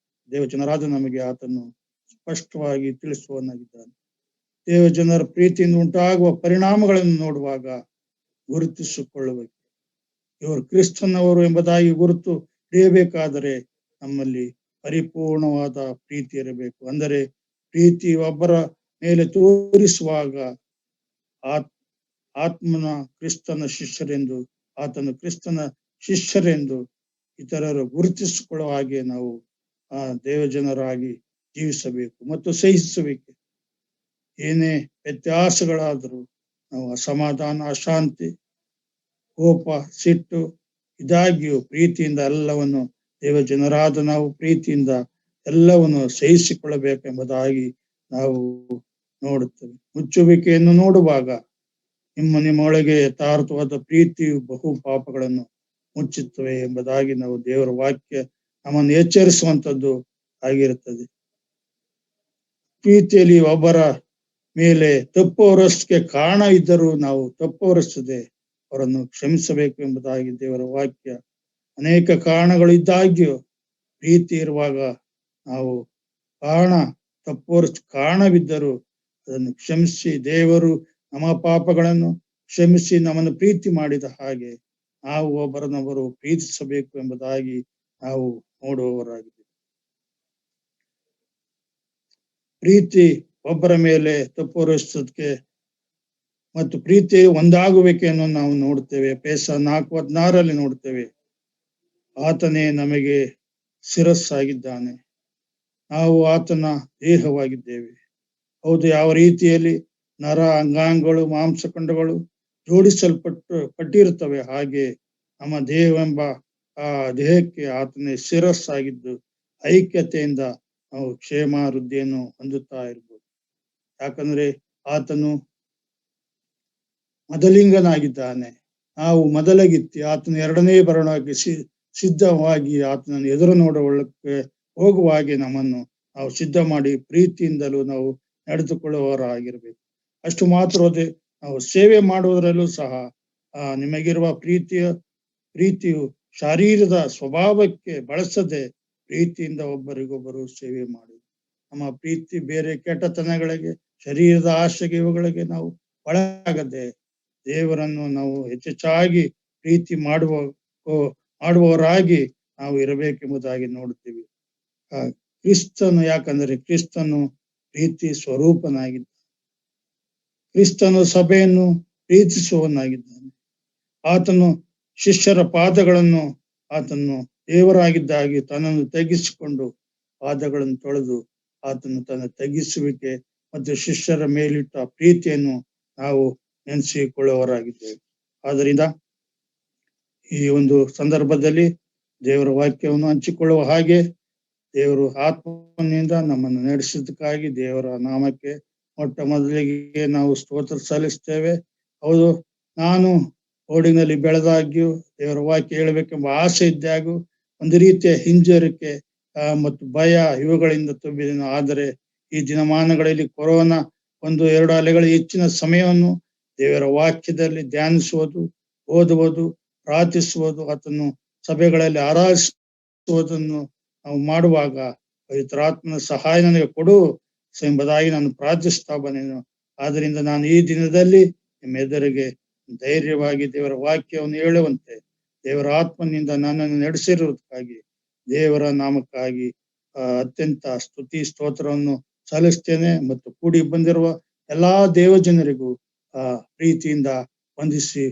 ದೇವಜನರಾದ ನಮಗೆ ಆತನು ಸ್ಪಷ್ಟವಾಗಿ ತಿಳಿಸುವವನಾಗಿದ್ದಾನೆ. ದೇವಜನರ ಪ್ರೀತಿಯಿಂದ ಉಂಟಾಗುವ ಪರಿಣಾಮಗಳನ್ನು ನೋಡುವಾಗ ಗುರುತಿಸಿಕೊಳ್ಳಬೇಕು. ಇವರು ಕ್ರಿಸ್ತನವರು ಎಂಬುದಾಗಿ ಗುರುತು ಹಿಡಿಯಬೇಕಾದರೆ ನಮ್ಮಲ್ಲಿ ಪರಿಪೂರ್ಣವಾದ ಪ್ರೀತಿ ಇರಬೇಕು. ಅಂದರೆ ಪ್ರೀತಿ ಒಬ್ಬರ ಮೇಲೆ ತೋರಿಸುವಾಗ ಆತ್ಮನ ಕ್ರಿಸ್ತನ ಶಿಷ್ಯರೆಂದು, ಆತನು ಕ್ರಿಸ್ತನ ಶಿಷ್ಯರೆಂದು ಇತರರು ಗುರುತಿಸಿಕೊಳ್ಳುವ ಹಾಗೆ ನಾವು ದೇವಜನರಾಗಿ ಜೀವಿಸಬೇಕು ಮತ್ತು ಸಹಿಸಬೇಕು. ಏನೇ ವ್ಯತ್ಯಾಸಗಳಾದರೂ ನಾವು ಅಸಮಾಧಾನ, ಅಶಾಂತಿ, ಕೋಪ, ಸಿಟ್ಟು ಇದಾಗಿಯೂ ಪ್ರೀತಿಯಿಂದ ಎಲ್ಲವನ್ನು ದೇವಜನರಾದ ನಾವು ಪ್ರೀತಿಯಿಂದ ಎಲ್ಲವನ್ನು ಸಹಿಸಿಕೊಳ್ಳಬೇಕೆಂಬುದಾಗಿ ನಾವು ನೋಡುತ್ತೇವೆ. ಮುಚ್ಚುವಿಕೆಯನ್ನು ನೋಡುವಾಗ ನಿಮ್ಮೊಳಗೆ ಯಥಾರ್ಥವಾದ ಪ್ರೀತಿಯು ಬಹು ಪಾಪಗಳನ್ನು ಮುಚ್ಚುತ್ತವೆ ಎಂಬುದಾಗಿ ನಾವು ದೇವರ ವಾಕ್ಯ ನಮ್ಮನ್ನು ಎಚ್ಚರಿಸುವಂಥದ್ದು ಆಗಿರುತ್ತದೆ. ಪ್ರೀತಿಯಲ್ಲಿ ಒಬ್ಬರ ಮೇಲೆ ತಪ್ಪು ಹೊರಸಕ್ಕೆ ಕಾರಣ ಇದ್ದರೂ ನಾವು ತಪ್ಪು ಹೊರಸದೆ ಅವರನ್ನು ಕ್ಷಮಿಸಬೇಕು ಎಂಬುದಾಗಿ ದೇವರ ವಾಕ್ಯ. ಅನೇಕ ಕಾರಣಗಳು ಇದ್ದಾಗ್ಯೂ ಪ್ರೀತಿ ಇರುವಾಗ ನಾವು ತಪ್ಪು ಹೊರಸ ಕಾರಣವಿದ್ದರೂ ಅದನ್ನು ಕ್ಷಮಿಸಿ, ದೇವರು ನಮ್ಮ ಪಾಪಗಳನ್ನು ಕ್ಷಮಿಸಿ ನಮ್ಮನ್ನು ಪ್ರೀತಿ ಮಾಡಿದ ಹಾಗೆ ನಾವು ಒಬ್ಬರನ್ನೊಬ್ಬರು ಪ್ರೀತಿಸಬೇಕು ಎಂಬುದಾಗಿ ನಾವು ನೋಡುವವರಾಗಿದ್ದೇವೆ. ಪ್ರೀತಿ ಒಬ್ಬರ ಮೇಲೆ ತಪ್ಪು ಹೊರಿಸೋದಕ್ಕೆ ಮತ್ತು ಪ್ರೀತಿ ಒಂದಾಗುವಿಕೆಯನ್ನು ನಾವು ನೋಡ್ತೇವೆ. ಪೇಸ 4:16 ನೋಡ್ತೇವೆ. ಆತನೇ ನಮಗೆ ಶಿರಸ್ಸಾಗಿದ್ದಾನೆ, ನಾವು ಆತನ ದೇಹವಾಗಿದ್ದೇವೆ. ಹೌದು, ಯಾವ ರೀತಿಯಲ್ಲಿ ನರ ಅಂಗಾಂಗಗಳು ಮಾಂಸಖಂಡಗಳು ಪಟ್ಟಿರುತ್ತವೆ ಹಾಗೆ ನಮ್ಮ ದೇಹವೆಂಬ ಆ ದೇಹಕ್ಕೆ ಆತನೇ ಶಿರಸ್ಸಾಗಿದ್ದು ಐಕ್ಯತೆಯಿಂದ ನಾವು ಕ್ಷೇಮ ವೃದ್ಧಿಯನ್ನು ಹೊಂದುತ್ತಾ ಇರ್ಬೋದು. ಯಾಕಂದ್ರೆ ಆತನು ಮೊದಲಿಂಗನಾಗಿದ್ದಾನೆ, ನಾವು ಮೊದಲಗಿತ್ತಿ ಆತನು ಎರಡನೇ ಬರಣವಾಗಿ ಸಿದ್ಧವಾಗಿ ಆತನನ್ನು ಎದುರು ನೋಡೋಳಕ್ಕೆ ಹೋಗುವ ಹಾಗೆ ನಮ್ಮನ್ನು ನಾವು ಸಿದ್ಧ ಮಾಡಿ ಪ್ರೀತಿಯಿಂದಲೂ ನಾವು ನಡೆದುಕೊಳ್ಳುವವರಾಗಿರ್ಬೇಕು. ಅಷ್ಟು ಮಾತ್ರವೇ ನಾವು ಸೇವೆ ಮಾಡುವುದರಲ್ಲೂ ಸಹ ನಿಮಗಿರುವ ಪ್ರೀತಿಯು ಶರೀರದ ಸ್ವಭಾವಕ್ಕೆ ಬಳಸದೆ ಪ್ರೀತಿಯಿಂದ ಒಬ್ಬರಿಗೊಬ್ಬರು ಸೇವೆ ಮಾಡುವುದು. ನಮ್ಮ ಪ್ರೀತಿ ಬೇರೆ ಕೆಟ್ಟತನಗಳಿಗೆ, ಶರೀರದ ಆಶೆಗೆ, ಇವುಗಳಿಗೆ ನಾವು ಒಳಗಾಗದೆ ದೇವರನ್ನು ನಾವು ಹೆಚ್ಚೆಚ್ಚಾಗಿ ಪ್ರೀತಿ ಮಾಡುವವರಾಗಿ ನಾವು ಇರಬೇಕೆಂಬುದಾಗಿ ನೋಡುತ್ತೀವಿ. ಕ್ರಿಸ್ತನು, ಯಾಕಂದರೆ ಕ್ರಿಸ್ತನು ಪ್ರೀತಿ ಸ್ವರೂಪನಾಗಿದ್ದ, ಕ್ರಿಸ್ತನು ಸಭೆಯನ್ನು ಪ್ರೀತಿಸುವವನಾಗಿದ್ದಾನೆ. ಆತನು ಶಿಷ್ಯರ ಪಾದಗಳನ್ನು, ಆತನು ದೇವರಾಗಿದ್ದಾಗಿ ತನ್ನನ್ನು ತಗ್ಗಿಸಿಕೊಂಡು ಪಾದಗಳನ್ನು ತೊಳೆದು ಆತನು ತನ್ನ ತಗ್ಗಿಸುವಿಕೆ ಮತ್ತು ಶಿಷ್ಯರ ಮೇಲಿಟ್ಟ ಪ್ರೀತಿಯನ್ನು ನಾವು ನೆನೆಸಿಕೊಳ್ಳುವವರಾಗಿದ್ದೇವೆ. ಆದ್ದರಿಂದ ಈ ಒಂದು ಸಂದರ್ಭದಲ್ಲಿ ದೇವರ ವಾಕ್ಯವನ್ನು ಹಂಚಿಕೊಳ್ಳುವ ಹಾಗೆ ದೇವರು ಆತ್ಮನಿಂದ ನಮ್ಮನ್ನು ನಡೆಸಿದ್ದಕ್ಕಾಗಿ ದೇವರ ನಾಮಕ್ಕೆ ಮೊಟ್ಟ ಮೊದಲಿಗೆ ನಾವು ಸ್ತೋತ್ರ ಸಲ್ಲಿಸ್ತೇವೆ. ಹೌದು, ನಾನು ಓಡಿನಲ್ಲಿ ಬೆಳೆದಾಗ್ಯೂ ದೇವರ ವಾಕ್ಯ ಹೇಳಬೇಕೆಂಬ ಆಸೆ ಇದ್ದಾಗೂ ಒಂದು ರೀತಿಯ ಹಿಂಜರಿಕೆ ಮತ್ತು ಭಯ ಇವುಗಳಿಂದ ತುಂಬಿದೆನು. ಆದರೆ ಈ ದಿನಮಾನಗಳಲ್ಲಿ ಕೊರೋನಾ 1-2 ಅಲೆಗಳ ಹೆಚ್ಚಿನ ಸಮಯವನ್ನು ದೇವರ ವಾಕ್ಯದಲ್ಲಿ ಧ್ಯಾನಿಸುವುದು, ಓದುವುದು, ಪ್ರಾರ್ಥಿಸುವುದು, ಆತನು ಸಭೆಗಳಲ್ಲಿ ಆರಾಧಿಸುವುದನ್ನು ನಾವು ಮಾಡುವಾಗ ಪವಿತ್ರಾತ್ಮನ ಸಹಾಯ ನನಗೆ ಕೊಡು ಎಂಬುದಾಗಿ ನಾನು ಪ್ರಾರ್ಥಿಸ್ತಾ ಬಂದೆನು. ಆದ್ದರಿಂದ ನಾನು ಈ ದಿನದಲ್ಲಿ ನಿಮ್ಮೆದುರಿಗೆ ಧೈರ್ಯವಾಗಿ ದೇವರ ವಾಕ್ಯವನ್ನು ಹೇಳುವಂತೆ ದೇವರ ಆತ್ಮನಿಂದ ನನ್ನನ್ನು ನಡೆಸಿರುವುದಕ್ಕಾಗಿ ದೇವರ ನಾಮಕ್ಕಾಗಿ ಅತ್ಯಂತ ಸ್ತುತಿ ಸ್ತೋತ್ರವನ್ನು ಸಲ್ಲಿಸ್ತೇನೆ. ಮತ್ತು ಕೂಡಿ ಬಂದಿರುವ ಎಲ್ಲಾ ದೇವಜನರಿಗೂ ಪ್ರೀತಿಯಿಂದ ವಂದಿಸಿ